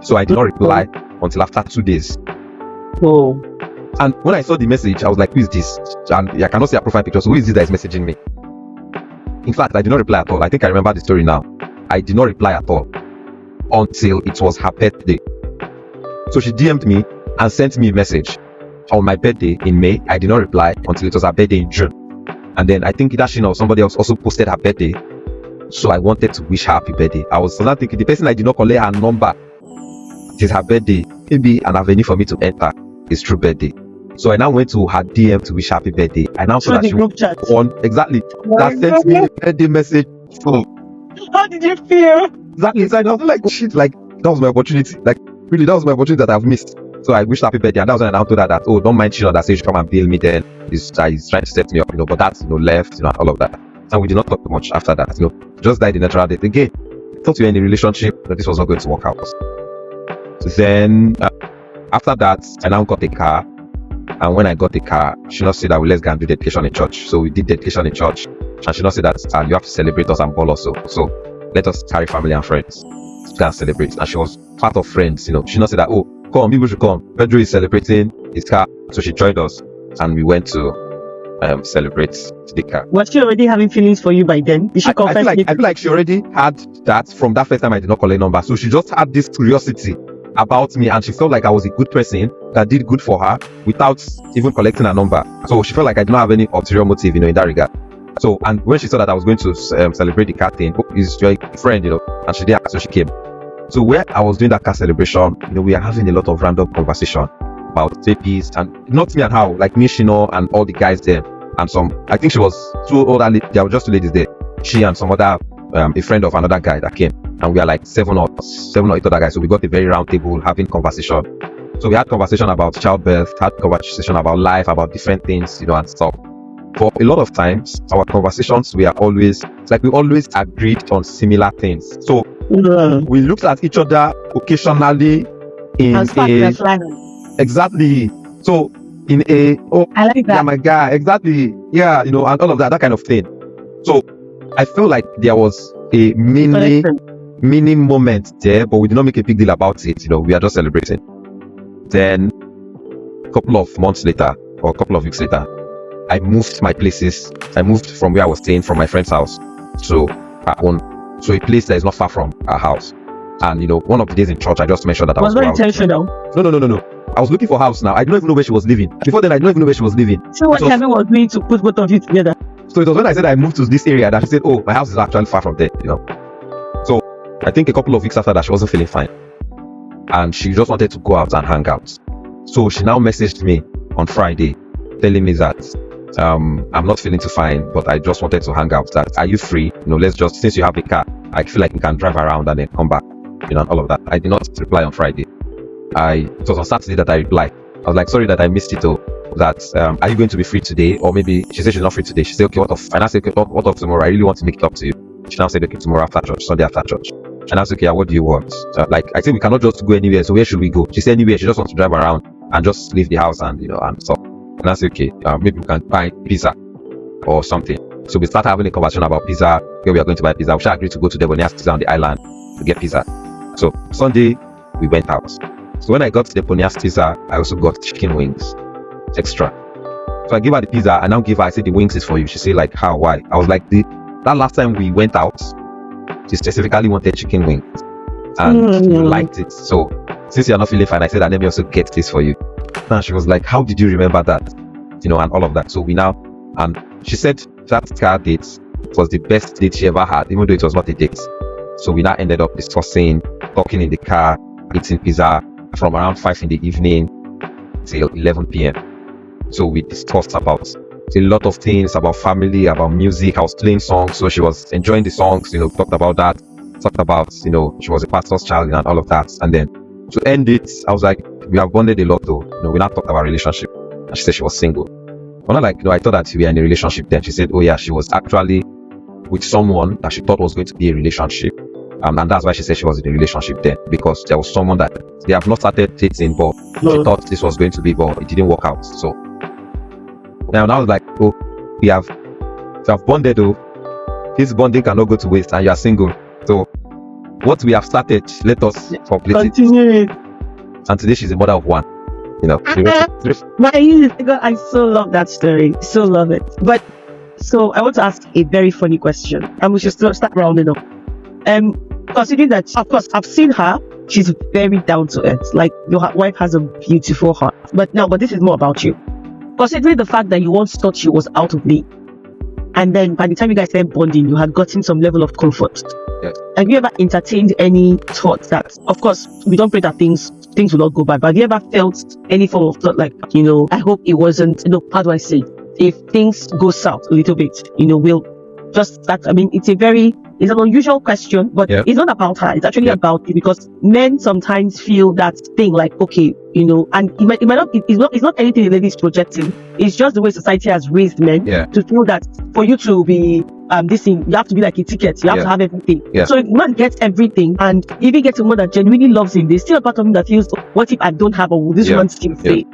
So I did not reply until after 2 days. Oh. And when I saw the message, I was like, who is this? And I cannot see her profile picture, so who is this that is messaging me? In fact, I did not reply at all. I think I remember the story now. I did not reply at all until it was her birthday. So she DM'd me and sent me a message on my birthday in May. I did not reply until it was her birthday in June. And then I think Idashina or somebody else also posted her birthday. So I wanted to wish her happy birthday. I was not thinking the person I did not collect her number. It is her birthday. Maybe an avenue for me to enter his true birthday. So I now went to her DM to wish her happy birthday. I now saw Through that the she group chat. on exactly that sent me a birthday message. So How did you feel? exactly, so I was like, oh, shit, like that was my opportunity. Like really, that was my opportunity that I've missed. So I wished her happy birthday, and that was when I now told her that, oh, don't mind Sheila that says she come and bill me. Then he's trying to set me up, but that's left, and all of that. And we did not talk much after that. Just died the natural death. Again, I thought we were in a relationship, that this was not going to work out. Then after that, I now got a car. And when I got the car, she not said that let's go and do dedication in church. So we did dedication in church. And she not said that you have to celebrate us and ball also. So let us carry family and friends to go and celebrate. And she was part of friends, She not said that, oh, come, people should come. Pedro is celebrating his car. So she joined us and we went to celebrate the car. Was she already having feelings for you by then? Did she confess? I feel like she already had that from that first time I did not collect number. So she just had this curiosity about me, and she felt like I was a good person that did good for her without even collecting a number. So she felt like I did not have any ulterior motive, in that regard. So, and when she saw that I was going to celebrate the car thing, is your friend, and she did, so she came. So where I was doing that car celebration, we are having a lot of random conversation about JPs, and not me and her, like me, Shino, and all the guys there, and I think she was two older, there were just two ladies there, she and some other, a friend of another guy that came. And we are like seven or eight other guys. So we got a very round table having conversation. So we had conversation about childbirth, had conversation about life, about different things, and stuff. For a lot of times, our conversations, we always agreed on similar things. So we looked at each other occasionally exactly. So in a, oh, I like that. Yeah, my guy, exactly. Yeah, and all of that kind of thing. So I feel like there was a mini moment there, but we did not make a big deal about it. We are just celebrating. Then a couple of months later, or a couple of weeks later, I moved my places. I moved from where I was staying, from my friend's house, to our own, so a place that is not far from our house. And one of the days in church, I just mentioned that I was very intentional. No. I was looking for a house now. I don't even know where she was living. Before then, I don't even know where she was living. So what Kevin was doing to put both of you together? So it was when I said I moved to this area that she said, oh, my house is actually far from there, So I think a couple of weeks after that, she wasn't feeling fine. And she just wanted to go out and hang out. So she now messaged me on Friday, telling me that I'm not feeling too fine, but I just wanted to hang out. That, are you free? Let's just, since you have a car, I feel like you can drive around and then come back, and all of that. I did not reply on Friday. It was on Saturday that I replied. I was like, sorry that I missed it, though. That are you going to be free today? Or maybe she said she's not free today. She said, okay, what of? And I said, okay, what of tomorrow? I really want to make it up to you. She now said, okay, tomorrow after church, Sunday after church. And I said, okay, what do you want? I said, we cannot just go anywhere. So where should we go? She said, anywhere. She just wants to drive around and just leave the house and and stuff. And I said, okay, maybe we can buy pizza or something. So we start having a conversation about pizza, where we are going to buy pizza. We shall agree to go to the Bonias Pizza on the island to get pizza. So Sunday we went out. So when I got to the Bonias Pizza, I also got chicken wings extra. So I gave her the pizza. I now give her, I said, the wings is for you. She said, like, how? Why? I was like, that last time we went out, she specifically wanted chicken wings and you liked it. So since you're not feeling fine, I said, let me also get this for you. And she was like, how did you remember that? And all of that. So we now, and she said that car date was the best date she ever had, even though it was not a date. So we now ended up discussing, talking in the car, eating pizza from around 5 in the evening till 11 p.m. So we discussed about a lot of things, about family, about music. I was playing songs, so she was enjoying the songs, talked about that, talked about, she was a pastor's child and all of that. And then to end it, I was like, we have bonded a lot though. We now talked about relationship. And she said she was single. But not like, I thought that we were in a relationship then. She said, oh yeah, she was actually with someone that she thought was going to be a relationship. And that's why she said she was in a relationship then, because there was someone that they have not started dating, but she thought this was going to be, but it didn't work out. So now I was like, oh, we have bonded though. This bonding cannot go to waste, and you are single. So what we have started, let us complete it. And today she's a mother of one. I so love that story. So love it. But so I want to ask a very funny question, and we should start rounding up. Considering that, of course, I've seen her. She's very down to earth. Like, your wife has a beautiful heart. But this is more about you. Considering the fact that you once thought she was out of league, and then by the time you guys started bonding, you had gotten some level of comfort. Yes. Have you ever entertained any thoughts that, of course, we don't pray that things things will not go bad. But have you ever felt any form of thought like, I hope it wasn't, how do I say, if things go south a little bit, we'll just start. I mean, it's an unusual question, but it's not about her. It's actually about you, because men sometimes feel that thing like, okay, and it might not, it's not anything the lady is projecting. It's just the way society has raised men to feel that for you to be this thing, you have to be like a ticket. You have to have everything. So if man gets everything and even gets someone that genuinely loves him, there's still a part of him that feels, oh, what if I don't have, or will this one still say?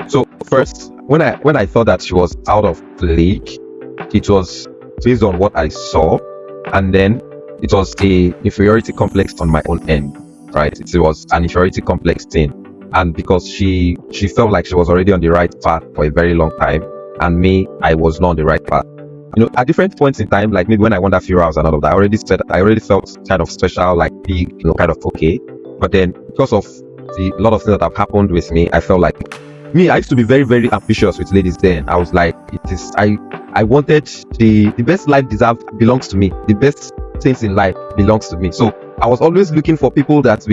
So first, when I thought that she was out of the league, it was based on what I saw, and then it was a inferiority complex on my own end, right? It was an inferiority complex thing, and because she felt like she was already on the right path for a very long time, and me, I was not on the right path. At different points in time, like maybe when I won that few hours and all of that, I already felt kind of special, like big, kind of okay. But then because of a lot of things that have happened with me, I felt like I used to be very, very ambitious with ladies then. I was like, I wanted the best life belongs to me. The best things in life belongs to me. So I was always looking for people that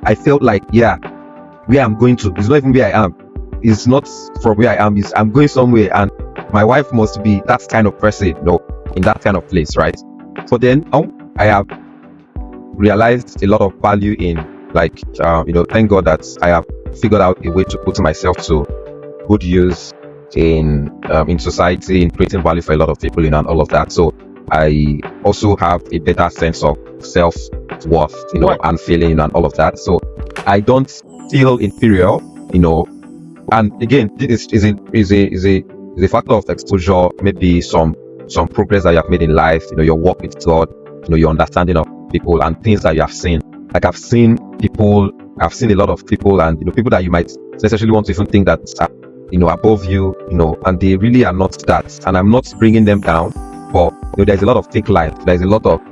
I felt like, where I'm going to, it's not even where I am. It's not from where I am, I'm going somewhere, and my wife must be that kind of person, in that kind of place, right? So then I have realized a lot of value in, like, thank God that I have figured out a way to put myself to good use in society, in creating value for a lot of people, and all of that. So I also have a better sense of self-worth, and feeling, and all of that. So I don't feel inferior, and again, this is a factor of exposure, maybe some progress that you have made in life, your work with God, your understanding of people and things that you have seen. Like I've seen a lot of people, and people that you might necessarily want to even think that above you, and they really are not that. And I'm not bringing them down, but there's a lot of fake life. There's a lot of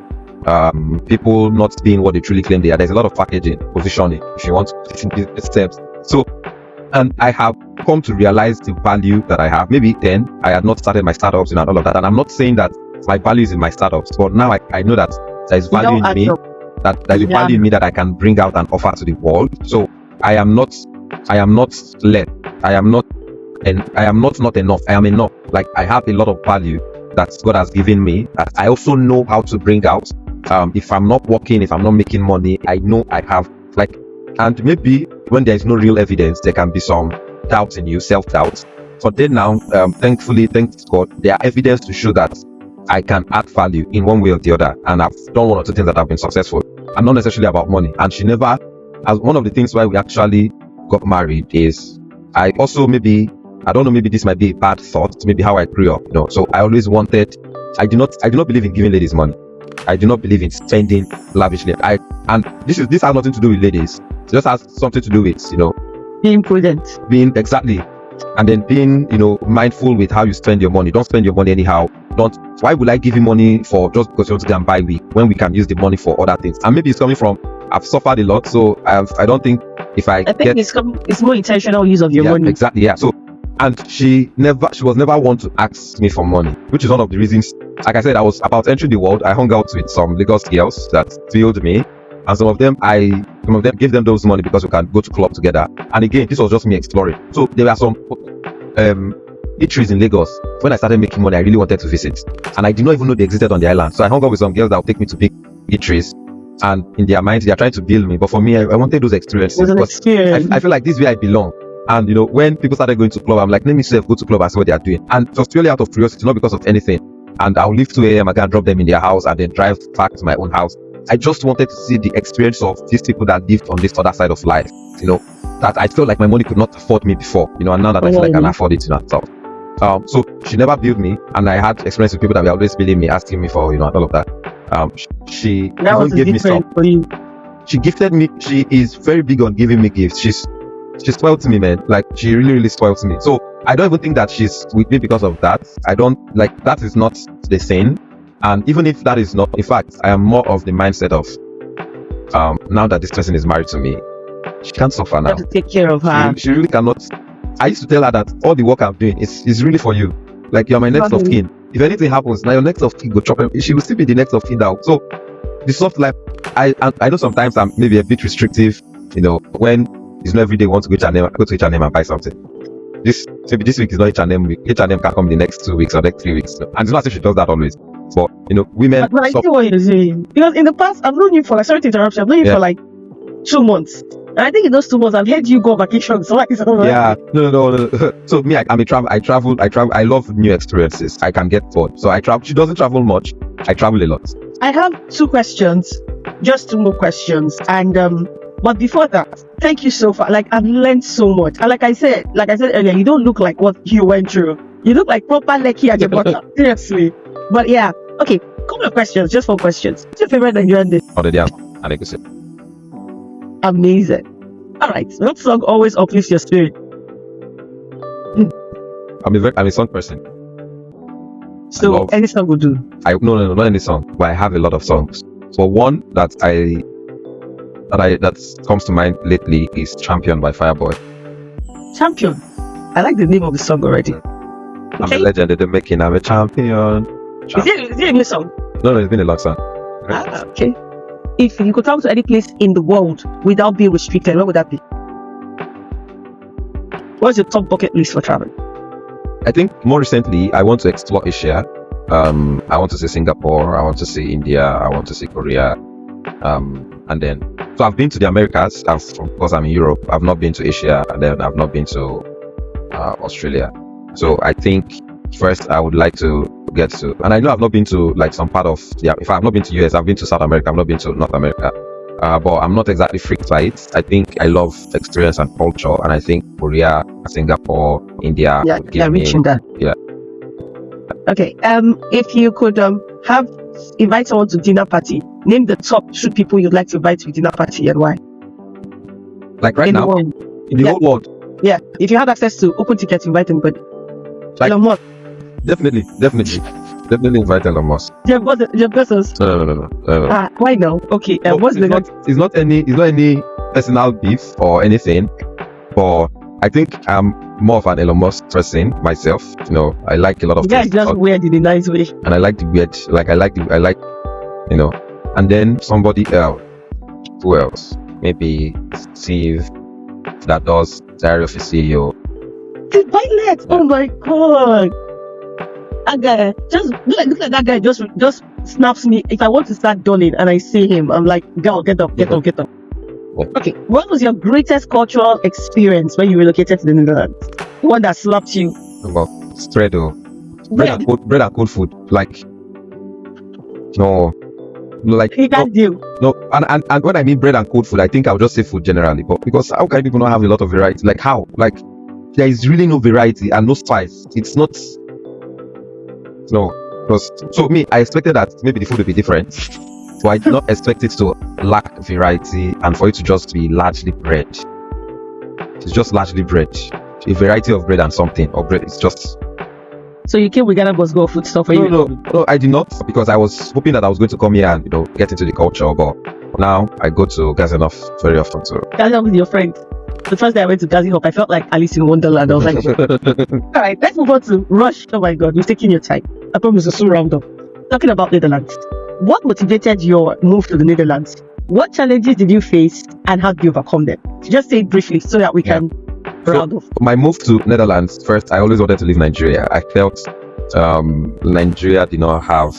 people not being what they truly claim they are. There's a lot of packaging, positioning, if you want to take these steps. So, and I have come to realize the value that I have. Maybe then I had not started my startups and all of that. And I'm not saying that my value is in my startups, but now I know that there is value in me. That there is value in me that I can bring out and offer to the world. So I am not led. I am not enough. I am enough. Like I have a lot of value that God has given me that I also know how to bring out. If I'm not working, if I'm not making money, I know I have, like, and maybe when there is no real evidence, there can be some doubts in you, self-doubt. But then now, thankfully, thanks God, there are evidence to show that I can add value in one way or the other. And I've done one or two things that have been successful. And not necessarily about money. And she never, as one of the things why we actually got married is, I also maybe this might be a bad thought, maybe how I grew up, So I always wanted, I do not believe in giving ladies money. I do not believe in spending lavishly. And this has nothing to do with ladies. It just has something to do with, being prudent. Exactly. And then being, mindful with how you spend your money. Don't spend your money anyhow. Why would I give you money for just because you want to go and buy weed when we can use the money for other things? And maybe it's coming from, I've suffered a lot, so I don't think it's more intentional use of your money. Exactly, yeah. So, and she was never one to ask me for money, which is one of the reasons. Like I said, I was about entering the world. I hung out with some Lagos girls that filled me, and some of them gave them those money because we can go to club together. And again, this was just me exploring. So there were some eateries in Lagos. When I started making money, I really wanted to visit, and I did not even know they existed on the island. So I hung out with some girls that would take me to big eateries, and in their minds, they are trying to build me. But for me, I wanted those experiences. It was an experience. I feel like this is where I belong. And when people started going to club, I'm like, let me go to club and see what they are doing. And it was purely out of curiosity, not because of anything. And I'll leave 2 a.m. I can drop them in their house and then drive back to my own house. I just wanted to see the experience of these people that lived on this other side of life. That I felt like my money could not afford me before. And now that I feel like I can afford it, stuff. So she never billed me, and I had experience with people that were always billing me, asking me for, all of that. She gave me stuff. She gifted me. She is very big on giving me gifts. She spoiled me, man. Like, she really, really spoiled me. So I don't even think that she's with me because of that. I don't, like, that is not the same. And even if that is not, in fact, I am more of the mindset of, now that this person is married to me, she can't suffer now. You have to take care of her. She really cannot. I used to tell her that all the work I'm doing is really for you. Like, you're my next of kin. If anything happens, now your next of kin go chop him. She will still be the next of kin now. So the soft life, I know sometimes I'm maybe a bit restrictive when it's not every day you want to go to H&M and buy something. Maybe this week is not H&M week. H&M can come the next 2 weeks or next 3 weeks. And it's not as if she does that always. But women. But I see what you're saying. Because in the past, I've known you for sorry to interrupt you, I've known you for 2 months. And I think in those 2 months, I've heard you go on vacation. So yeah, no. So me, I'm a travel. I travel. I love new experiences. I can get bored. So I travel. She doesn't travel much. I travel a lot. I have 2 questions, just 2 more questions, and but before that, thank you so far. Like, I've learned so much. And like I said earlier, you don't look like what you went through. You look like proper Lekki at your bottom. Seriously. But yeah, okay. Couple of questions, just 4 questions. What's your favorite Nigerian dish? Amazing. All right. What song always uplifts your spirit? I'm a song person. So any song will do. No, not any song. But I have a lot of songs. So one that comes to mind lately is "Champion" by Fireboy. Champion. I like the name of the song already. I'm a legend in the making. I'm a champion. Is it a new song? No, it's been a long song. Okay. If you could travel to any place in the world without being restricted, where would that be? What's your top bucket list for traveling? I think more recently, I want to explore Asia. I want to see Singapore. I want to see India. I want to see Korea. And then, so I've been to the Americas. Of course, I'm in Europe. I've not been to Asia, and then I've not been to Australia. So I think first I would like to get to, and I know I've not been to like some part of if I've not been to US, I've been to South America. I've not been to North America. But I'm not exactly freaked by it. I think I love experience and culture, and I think Korea, Singapore, India. Yeah, reaching that. Yeah. Okay. If you could invite someone to dinner party, name the top 2 people you'd like to invite to a dinner party and why. Like right now, in the whole world. Yeah. If you had access to open tickets, invite anybody. Like, Elon Musk. Definitely invite Elon Musk. Jeff Bezos. No. Why no? Okay. What's the next? It's not any personal beef or anything, but I think I'm more of an Elon Musk person myself. I like a lot of things. Yeah, just weird in a nice way. And I like the weird. Like I like. And then somebody else. Who else? Maybe Steve, that does Diary of a CEO. The pilot. Oh my god. That guy, just look at that guy. Just snaps me. If I want to start dawning and I see him, I'm like, girl, get up. Okay, what was your greatest cultural experience when you relocated to the Netherlands? One that slapped you? Well, Stredo. Bread and cold food. Like, no, like he can't deal. No, and when I mean bread and cold food, I think I'll just say food generally. But because how can people not have a lot of variety? Like how? Like there is really no variety and no spice. It's not. No, because so me, I expected that maybe the food would be different, but I did not expect it to lack variety and for it to just be largely bread. It's just largely bread, a variety of bread and something, or bread. It's just. So you came with Ghana Bus Go food stuff for you? No, I did not, because I was hoping that I was going to come here and get into the culture, but now I go to Gazi Enough very often. So Gazi Enough with your friend. The first day I went to Gazi Hop, I felt like Alice in Wonderland. I was like, all right, let's move on to Rush. Oh my God, you're taking your time. I promise to soon round up. Talking about Netherlands, what motivated your move to the Netherlands? What challenges did you face and how did you overcome them? Just say it briefly so that we can round off. My move to Netherlands, first, I always wanted to leave Nigeria. I felt Nigeria did not have.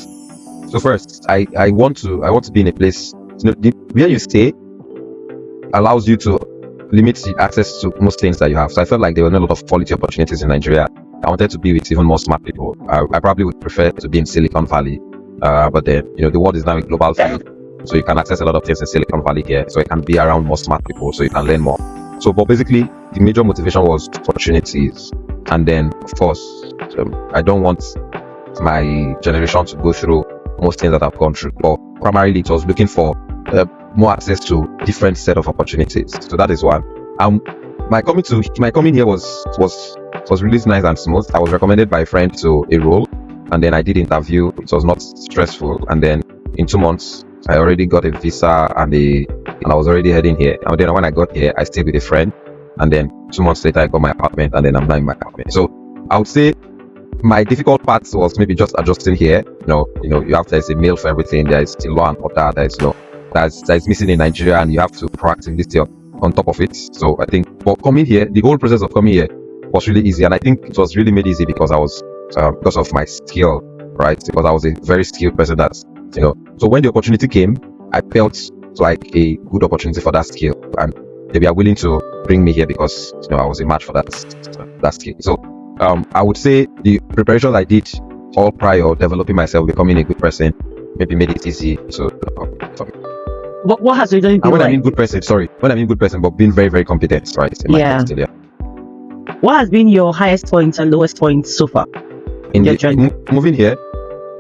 So first, I want to be in a place where you stay allows you to limit the access to most things that you have. So I felt like there were not a lot of quality opportunities in Nigeria. I wanted to be with even more smart people. I probably would prefer to be in Silicon Valley, but then the world is now a global field, so you can access a lot of things in Silicon Valley here. So you can be around more smart people, so you can learn more. So, but basically, the major motivation was opportunities, and then of course, I don't want my generation to go through most things that I've gone through. But primarily, it was looking for more access to different set of opportunities. So that is one. My coming here was really nice and smooth. I was recommended by a friend to a role, and then I did interview. It was not stressful, and then in 2 months I already got a visa and I was already heading here. And then when I got here, I stayed with a friend, and then 2 months later I got my apartment, and then I'm now in my apartment. So I would say my difficult part was maybe just adjusting here. You have, there's a mail for everything. There is a law and order. There's that's missing in Nigeria, and you have to proactively stay on top of it. So I think, but coming here, the whole process of coming here was really easy, and I think it was really made easy because I was because of my skill, right? Because I was a very skilled person. That's So when the opportunity came, I felt like a good opportunity for that skill, and they were willing to bring me here because I was a match for that skill. So I would say the preparation I did all prior developing myself, becoming a good person, maybe made it easy for me. What has your journey been when like? I mean good person, but being very, very competent, right? In my skill, yeah. What has been your highest points and lowest points so far in your journey? Moving here?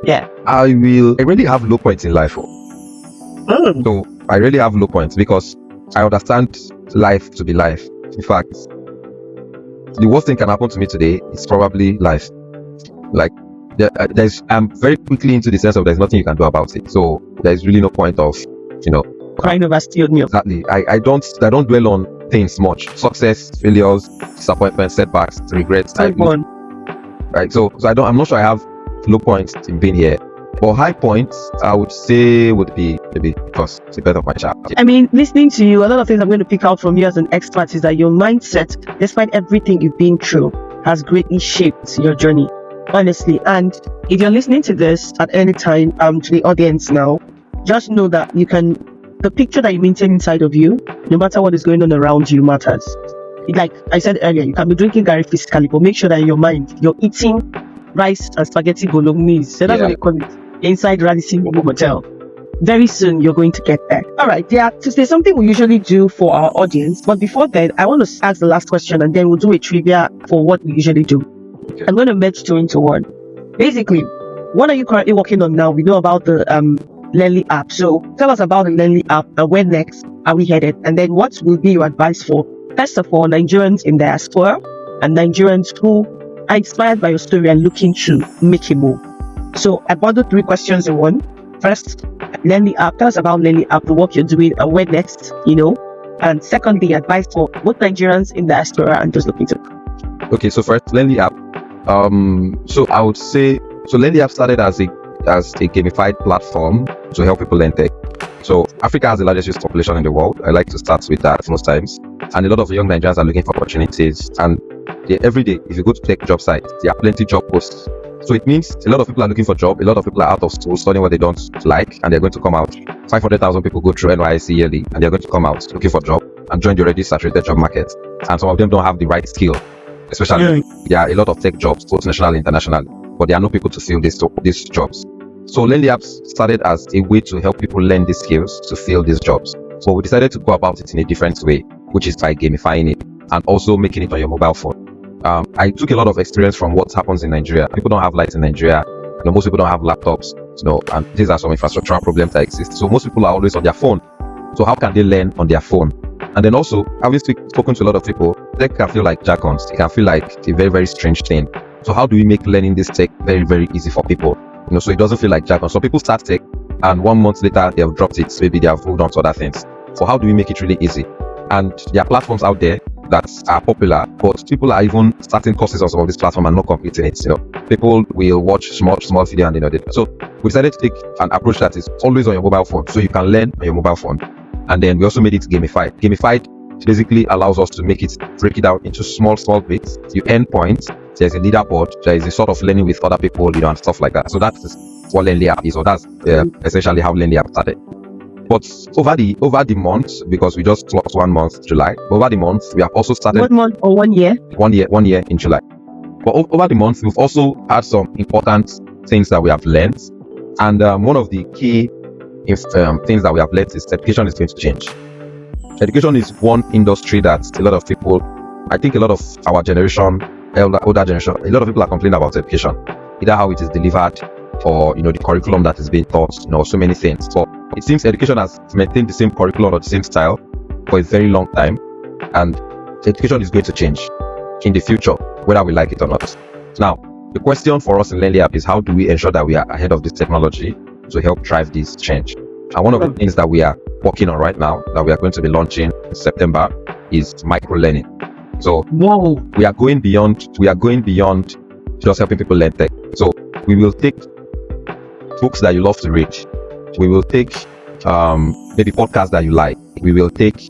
Yeah. I really have low points in life. So I really have low points because I understand life to be life. In fact, the worst thing can happen to me today is probably life. Like, I'm very quickly into the sense of there's nothing you can do about it. So there's really no point of, crying over spilled milk. Exactly. I don't dwell on things much. Success, failures, disappointments, setbacks, regrets. Right. So I'm not sure I have low points in being here. But high points, I would say, would be maybe because it's the birth of my child. I mean, listening to you, a lot of things I'm going to pick out from you as an expert is that your mindset, despite everything you've been through, has greatly shaped your journey, honestly. And if you're listening to this at any time, to the audience now, just know that the picture that you maintain inside of you, no matter what is going on around you, matters. Like I said earlier, you can be drinking Gary physically, but make sure that in your mind, you're eating rice and spaghetti bolognese. So that's what they call it. Inside Radisson Hotel. Very soon you're going to get there. All right, there's something we usually do for our audience, but before that, I want to ask the last question, and then we'll do a trivia for what we usually do. I'm going to merge two into one. Basically, what are you currently working on now? We know about the Lenly app. So tell us about the Lenly app and where next are we headed? And then what will be your advice for, first of all, Nigerians in diaspora and Nigerians who are inspired by your story and looking to make a move? So I bundled 3 questions in one. First, Lenly app. Tell us about Lenly app, the work you're doing, and where next, And secondly, advice for both Nigerians in diaspora and just looking to. Okay, so first, Lenly app. So I would say, Lenly app started as a gamified platform to help people learn tech. So Africa has the largest youth population in the world. I like to start with that most times. And a lot of young Nigerians are looking for opportunities. And every day, if you go to tech job sites, there are plenty job posts. So it means a lot of people are looking for job. A lot of people are out of school studying what they don't like, and they're going to come out. 500,000 people go through NYSC yearly, and they're going to come out looking for job and join the already saturated job market. And some of them don't have the right skill, especially there are a lot of tech jobs, both national and international, but there are no people to fill these jobs. So Lenly apps started as a way to help people learn these skills to fill these jobs. So we decided to go about it in a different way, which is by gamifying it and also making it on your mobile phone. I took a lot of experience from what happens in Nigeria. People don't have lights in Nigeria. Most people don't have laptops. And these are some infrastructural problems that exist. So most people are always on their phone. So how can they learn on their phone? And then also, having spoken to a lot of people, tech can feel like jargons. It can feel like a very, very strange thing. So how do we make learning this tech very, very easy for people? So it doesn't feel like jargon. So people start tech, and 1 month later they have dropped it. Maybe they have moved on to other things. So how do we make it really easy? And there are platforms out there that are popular, but people are even starting courses on some of this platform and not completing it. People will watch small video and so we decided to take an approach that is always on your mobile phone, so you can learn on your mobile phone. And then we also made it gamified. Gamified basically allows us to break it out into small bits. You earn points. There's a leaderboard. There is a sort of learning with other people, and stuff like that. So that's what Lenly app is. So that's essentially how Lenly app started. But over the months, because we just clocked 1 month, July. Over the months, we have also started 1 month or 1 year. 1 year in July. But over the months, we've also had some important things that we have learned. And one of the key things that we have learned is education is going to change. Education is one industry that a lot of people, I think a lot of our generation, older generation, a lot of people are complaining about education, either how it is delivered or the curriculum that is being taught, so many things. But it seems education has maintained the same curriculum or the same style for a very long time, and education is going to change in the future, whether we like it or not. Now, the question for us in Lenly app is how do we ensure that we are ahead of this technology to help drive this change? And one of the things that we are working on right now, that we are going to be launching in September, is micro learning. So we are going beyond just helping people learn tech. So we will take books that you love to read. We will take maybe podcasts that you like. We will take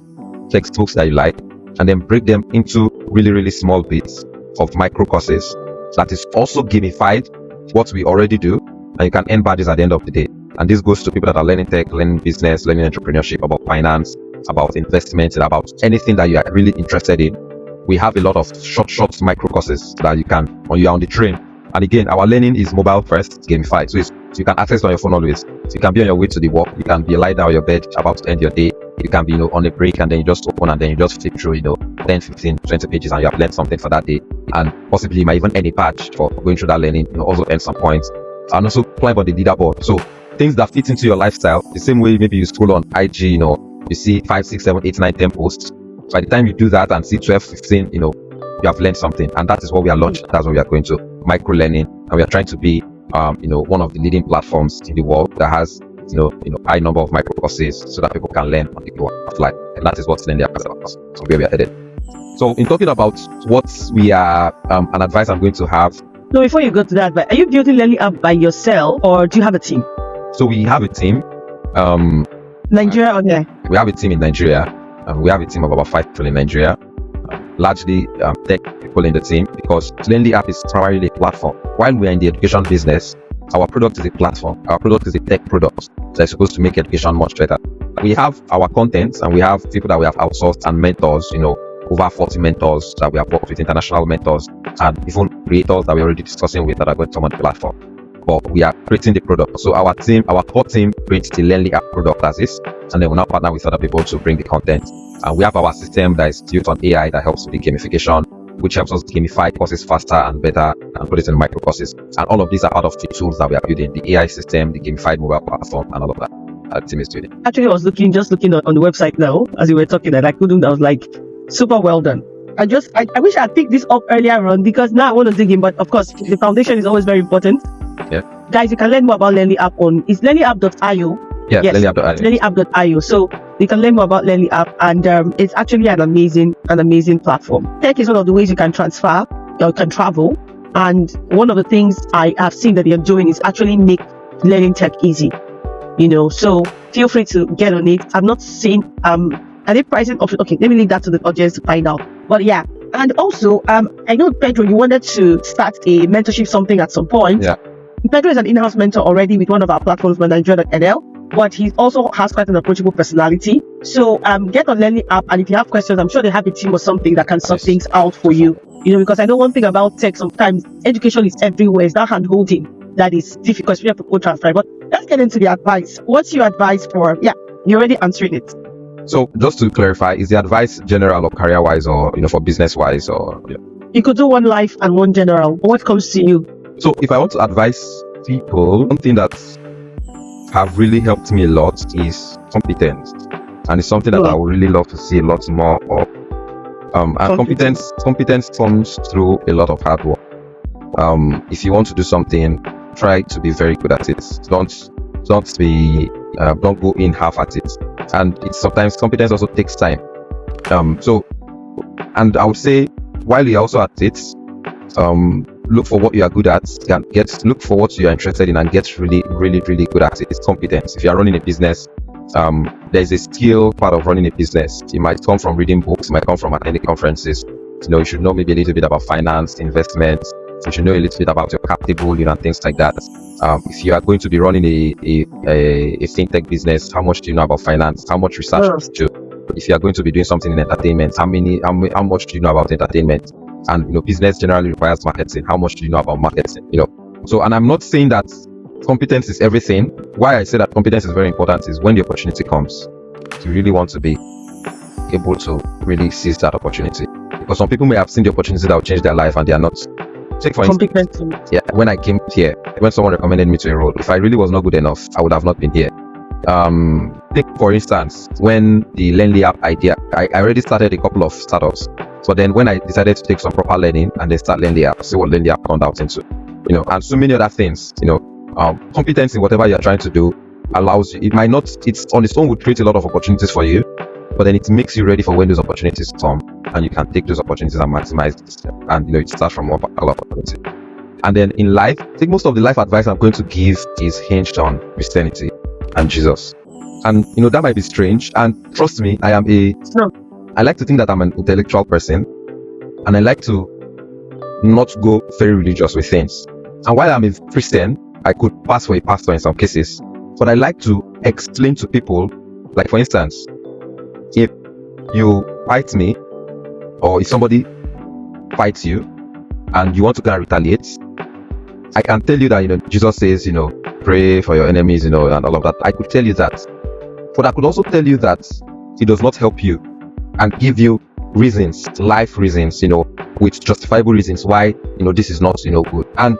textbooks that you like, and then break them into really, really small bits of micro courses that is also gamified what we already do, and you can earn badges at the end of the day. And this goes to people that are learning tech, learning business, learning entrepreneurship, about finance, about investment, and about anything that you are really interested in. We have a lot of short micro courses that you can, when you are on the train. And again, our learning is mobile first, gamified. So you can access it on your phone always. So you can be on your way to the work. You can be lying down on your bed, about to end your day. You can be, on a break, and then you just open and then you just flip through, 10, 15, 20 pages, and you have learned something for that day. And possibly you might even earn a badge for going through that learning, also earn some points. And also climb on the leaderboard. So things that fit into your lifestyle, the same way maybe you scroll on IG, you see 5, 6, 7, 8, 9, 10 posts. By the time you do that and see 12, 15, you have learned something. And that is what we are launching. That's what we are going to, micro learning. And we are trying to be, one of the leading platforms in the world that has, high number of micro courses so that people can learn on the go of life. And that is what's learning about us. So where we are headed. So in talking about what we are, an advice I'm going to have. No, before you go to that, but are you building learning app by yourself or do you have a team? So we have a team. Nigeria or there? We have a team in Nigeria. We have a team of about 5 people in Nigeria. Largely tech people in the team, because Learnly app is primarily a platform. While we are in the education business, our product is a platform. Our product is a tech product that is supposed to make education much better. We have our content and we have people that we have outsourced and mentors, over 40 mentors that we have worked with, international mentors, and even creators that we're already discussing with that are going to come on the platform. But we are creating the product. So our core team creates the Learnly app product as is, and then we now partner with other people to bring the content. And we have our system that is built on AI that helps with the gamification, which helps us gamify courses faster and better and put it in micro courses. And all of these are part of the tools that we are building, the AI system, the gamified mobile platform, and all of that. The team is doing it. Actually, I was looking on the website now as you were talking, and I was like, super well done. I wish I had picked this up earlier on, because now I want to dig in, but of course, the foundation is always very important. Yeah. Guys, you can learn more about Learnly app on, it's learnlyapp.io. Yeah, yes, learnlyapp.io. So you can learn more about Learnly app, and it's actually an amazing platform. Tech is one of the ways you can transfer, you can travel, and one of the things I have seen that you're doing is actually make learning tech easy. So feel free to get on it. I'm not saying are they pricing option? Okay, let me leave that to the audience to find out. But yeah, and also I know Pedro, you wanted to start a mentorship something at some point. Yeah. Pedro is an in-house mentor already with one of our platforms, Nigeria.nl. But he also has quite an approachable personality. So get on Learnly app, and if you have questions, I'm sure they have a team or something that can sort things out for you. Because I know one thing about tech, sometimes education is everywhere. It's that hand-holding that is difficult, especially for code transfer. But let's get into the advice. What's your advice for? Yeah, you're already answering it. So just to clarify, is the advice general or career-wise, or for business-wise, or? Yeah. You could do one life and one general. What comes to you? So if I want to advise people, one thing that have really helped me a lot is competence, and it's something that I would really love to see a lot more of. And competence comes through a lot of hard work. If you want to do something, try to be very good at it. Don't go in half at it. And sometimes competence also takes time. And I would say, while you're also at it, look for what you are good at, look for what you're interested in, and get really, really, really good at it. It's competence. If you're running a business, there's a skill part of running a business. It might come from reading books, it might come from attending conferences. You should know maybe a little bit about finance, investments. You should know a little bit about your capital, and things like that. If you are going to be running a fintech business, how much do you know about finance? How much research do you do? If you are going to be doing something in entertainment, how much do you know about entertainment? And business generally requires marketing. How much do you know about marketing? So, and I'm not saying that competence is everything. Why I say that competence is very important is when the opportunity comes, you really want to be able to really seize that opportunity. Because some people may have seen the opportunity that will change their life and they are not. Take for instance, when I came here, when someone recommended me to a role, if I really was not good enough, I would have not been here. Take for instance, when the Learnly app idea, I already started a couple of startups. So then when I decided to take some proper learning and then start Learnly app, see what Learnly app turned out into, and so many other things, competence in whatever you're trying to do allows you, it's on its own would create a lot of opportunities for you, but then it makes you ready for when those opportunities come, and you can take those opportunities and maximize them. And it starts from one particular opportunity. And then in life, I think most of the life advice I'm going to give is hinged on Christianity and Jesus. And that might be strange, and trust me, I am I like to think that I'm an intellectual person, and I like to not go very religious with things. And while I'm a Christian, I could pass for a pastor in some cases, but I like to explain to people, like for instance, if you fight me, or if somebody fights you and you want to go and retaliate, I can tell you that, Jesus says, pray for your enemies, and all of that. I could tell you that. But I could also tell you that it does not help you and give you reasons, life reasons, with justifiable reasons why, this is not, good. And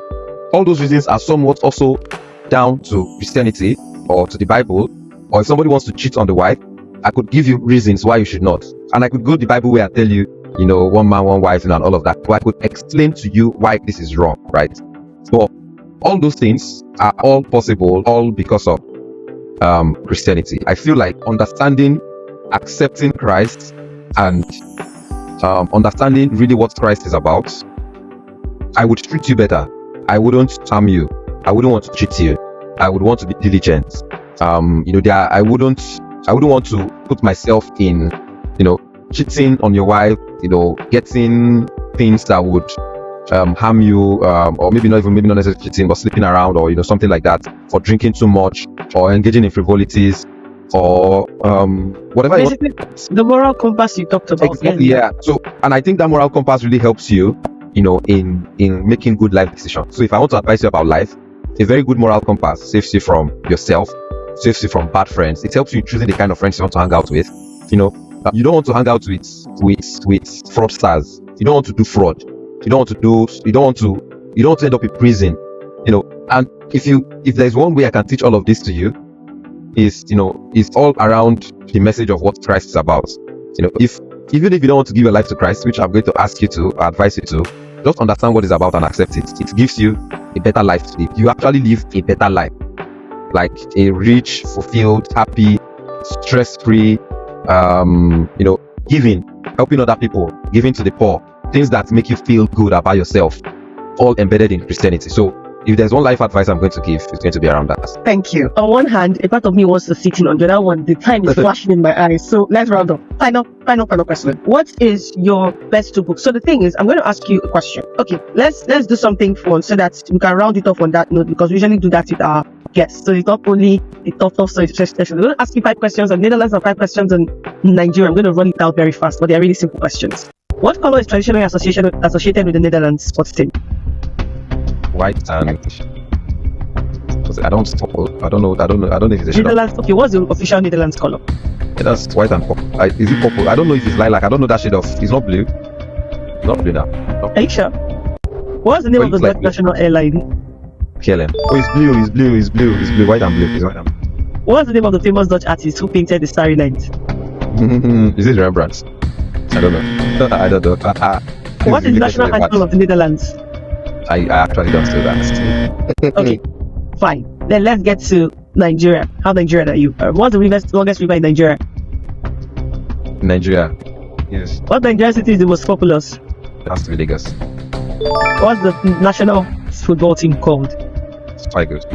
all those reasons are somewhat also down to Christianity or to the Bible. Or if somebody wants to cheat on the wife, I could give you reasons why you should not. And I could go the Bible way and tell you, one man, one wife, and all of that. But I could explain to you why this is wrong, right? But all those things are all possible, all because of Christianity. I feel like understanding, accepting Christ, and understanding really what Christ is about, I would treat you better. I wouldn't harm you. I wouldn't want to cheat you. I would want to be diligent. I wouldn't want to put myself in, cheating on your wife, getting things that would harm you, or maybe not necessarily cheating, but sleeping around, or something like that, for drinking too much, or engaging in frivolities, or whatever. Basically, the moral compass you talked about. Exactly, yeah. So, and I think that moral compass really helps you, in making good life decisions. So if I want to advise you about life, a very good moral compass saves you from yourself, saves you from bad friends. It helps you in choosing the kind of friends you want to hang out with. You don't want to hang out with fraudsters. You don't want to do fraud. You don't want to end up in prison. And if there's one way I can teach all of this to you, is all around the message of what Christ is about. Even if you don't want to give your life to Christ, which I'm going to ask you to, or advise you to, just understand what it's about and accept it. It gives you a better life to live. You actually live a better life, like a rich, fulfilled, happy, stress-free, giving, helping other people, giving to the poor, things that make you feel good about yourself, all embedded in Christianity. So if there's one life advice I'm going to give, it's going to be around that. Thank you. On one hand, a part of me wants to sit in. On the other one, the time is flashing in my eyes. So let's round up. Final question. What is your best two books? So the thing is, I'm going to ask you a question. Okay, let's do something fun so that we can round it off on that note, because we usually do that with our guests. So it's not only the tough stories. I'm going to ask you 5 questions on Netherlands and 5 questions on Nigeria. I'm going to run it out very fast, but they are really simple questions. What color is traditionally associated with the Netherlands sports team? White and I don't know if it's a Netherlands. Okay, what's the official Netherlands color? Yeah, that's white and purple. Is it purple? I don't know if it's lilac. I don't know that shade of. It's not blue. It's not blue now. No. Are you sure? What's the name of the Dutch national airline? KLM. Oh, it's blue. White and blue. It's white and blue. What's the name of the famous Dutch artist who painted the Starry Night? Is it Rembrandt? I don't know. What is the national anthem of the Netherlands? I actually don't know that. Okay, fine. Then let's get to Nigeria. How Nigerian are you? What's the longest river in Nigeria? Nigeria. Yes. What Nigerian city is the most populous? It has to be Lagos. What's the national football team called? Tigers.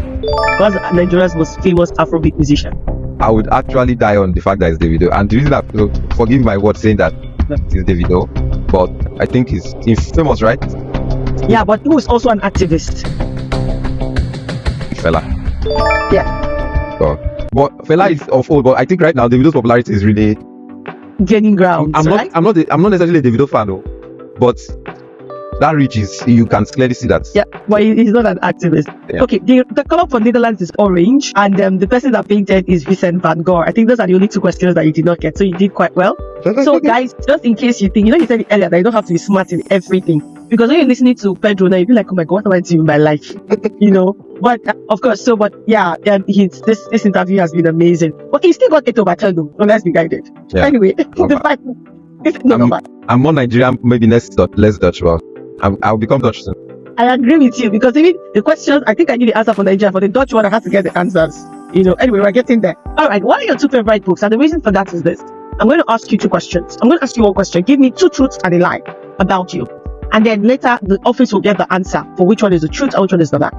What's Nigeria's most famous Afrobeat musician? I would actually die on the fact that it's Davido. And the reason that, forgive my word saying that it's Davido, but I think he's famous, right? Yeah, but he was also an activist. Fela. Yeah. But Fela is of old, but I think right now Davido's popularity is really gaining ground. I'm not necessarily a Davido fan, though, but that reach is, you can clearly see that. Yeah, but he's not an activist. Yeah. Okay, the color for Netherlands is orange, and the person that painted is Vincent van Gogh. I think those are the only 2 questions that you did not get, so you did quite well. So guys, just in case you think, you said earlier that you don't have to be smart in everything, because when you're listening to Pedro now, you'll be like, oh my god, what am I doing in my life? But of course, this interview has been amazing. But he still got it overturned, though, let's be guided. Yeah. Anyway, I'm more Nigerian, maybe less Dutch, but I'll become Dutch soon. I agree with you, because even the questions, I think I need the answer for Nigeria. For the Dutch one, I have to get the answers. Anyway, we're getting there. All right, what are your 2 favorite books? And the reason for that is this. I'm going to ask you 2 questions. I'm going to ask you 1 question. Give me 2 truths and a lie about you. And then later, the office will get the answer for which one is the truth and which one is the lie.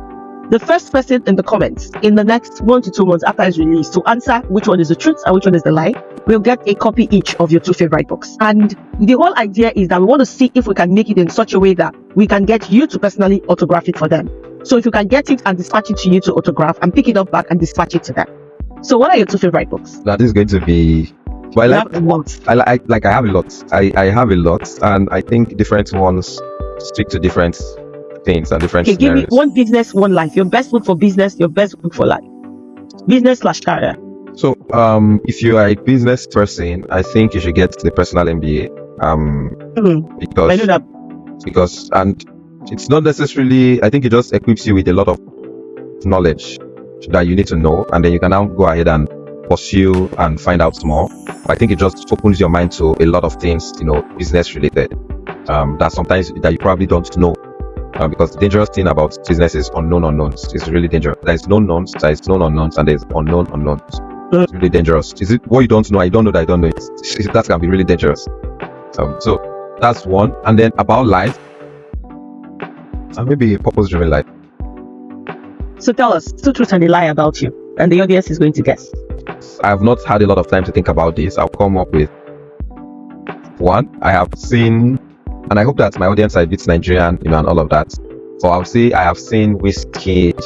The first person in the comments in the next 1 to 2 months after it's released to answer which one is the truth and which one is the lie we'll get a copy each of your 2 favorite books. And the whole idea is that we want to see if we can make it in such a way that we can get you to personally autograph it for them. So if you can get it and dispatch it to you to autograph and pick it up back and dispatch it to them. So what are your 2 favorite books? That is going to be... Well, I have a lot. I have a lot. I have a lot, and I think different ones speak to different things and different scenarios. Give me one business, one life. Your best book for business, your best book for life. Business/career. So, if you are a business person, I think you should get the personal MBA. Because I know that. Because and it's not necessarily. I think it just equips you with a lot of knowledge that you need to know, and then you can now go ahead and pursue and find out more. I think it just opens your mind to a lot of things, business related. That sometimes that you probably don't know. Because the dangerous thing about business is unknown unknowns. It's really dangerous. There is known knowns, there is known unknowns, and there is unknown unknowns. It's really dangerous. Is it what you don't know? I don't know that I don't know it. That can be really dangerous. So that's one. And then about life, and maybe a purpose-driven life. So tell us 2 truths and a lie about you, and the audience is going to guess. I have not had a lot of time to think about this. I'll come up with one. I have seen, and I hope that my audience are a bit Nigerian, and all of that. So I'll say I have seen Wizkid,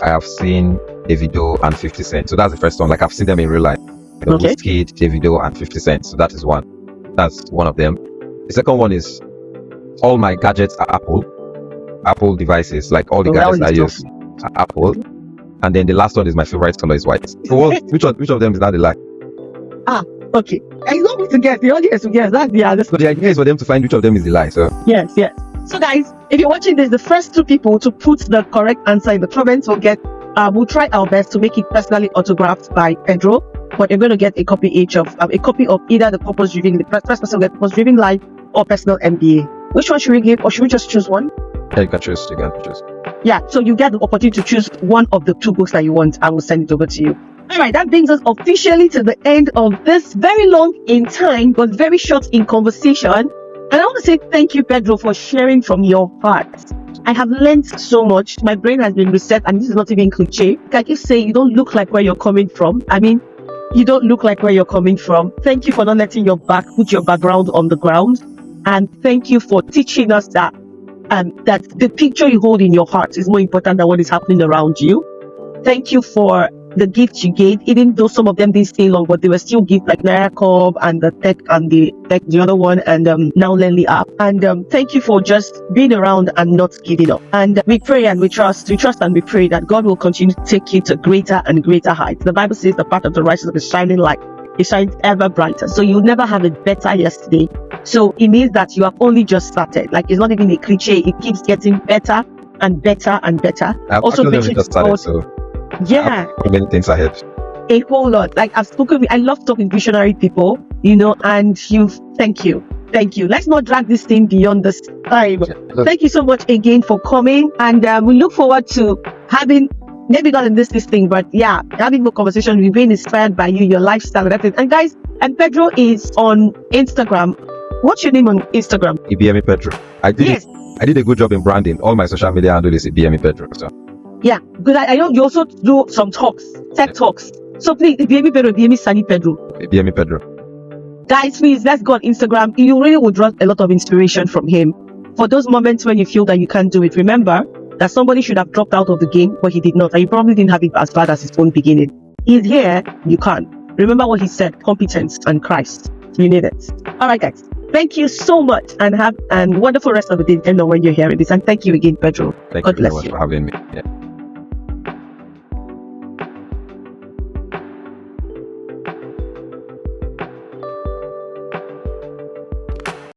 I have seen Davido and 50 Cent. So that's the first one. Like I've seen them in real life. Okay. Wizkid, Davido and 50 Cent. So that is one. That's one of them. The second one is all my gadgets are Apple devices. Like all the gadgets I use are Apple. And then the last one is my favorite color is white. So which of them is not the lie? Okay. I know me to guess. The audience will guess. That's the other. So the idea is for them to find which of them is the lie. So yes. So guys, if you're watching this, the first 2 people to put the correct answer in the comments will get. We'll try our best to make it personally autographed by Pedro. But you're going to get a copy each of a copy of either the purpose-driven, the first person will get purpose-driven life or personal MBA. Which one should we give, or should we just choose one? Yeah, you can choose. Yeah, so you get the opportunity to choose one of the 2 books that you want. I will send it over to you. All right, that brings us officially to the end of this very long in time, but very short in conversation. And I want to say thank you, Pedro, for sharing from your heart. I have learned so much. My brain has been reset, and this is not even cliche. I keep saying you don't look like where you're coming from. I mean, you don't look like where you're coming from. Thank you for not letting your put your background on the ground. And thank you for teaching us that the picture you hold in your heart is more important than what is happening around you. Thank you for the gifts you gave, even though some of them didn't stay long, but they were still gifts like Naira Cob and the tech and the other one, and now Lenly app. And thank you for just being around and not giving up. And we pray and we trust and we pray that God will continue to take you to greater and greater heights. The Bible says the path of the righteous is shining light. It shines ever brighter. So you'll never have it better yesterday. So it means that you have only just started. Like it's not even a cliche. It keeps getting better and better and better. I've also just started, so yeah, many things ahead. A whole lot. Like I've spoken with, I love talking visionary people, and thank you. Let's not drag this thing beyond this time. Yeah. Thank you so much again for coming, and we look forward to having, maybe not in this thing, but yeah, having more conversation. We've been inspired by you, your lifestyle, and everything. And guys, and Pedro is on Instagram. What's your name on Instagram? Ibiyemi Pedro. I did a good job in branding. All my social media handle is Ibiyemi Pedro. So. Yeah, good. I know you also do some talks, tech talks. So please, Ibiyemi Pedro, Ibiyemi Sani Pedro. Ibiyemi Pedro. Guys, please, let's go on Instagram. You really will draw a lot of inspiration from him. For those moments when you feel that you can't do it, remember that somebody should have dropped out of the game, but he did not. And you probably didn't have it as bad as his own beginning. He's here, you can't. Remember what he said, competence and Christ. You need it. All right, guys. Thank you so much, and have a wonderful rest of the day, depending on when you're hearing this. And thank you again, Pedro. Thank you very much for having me. Yeah.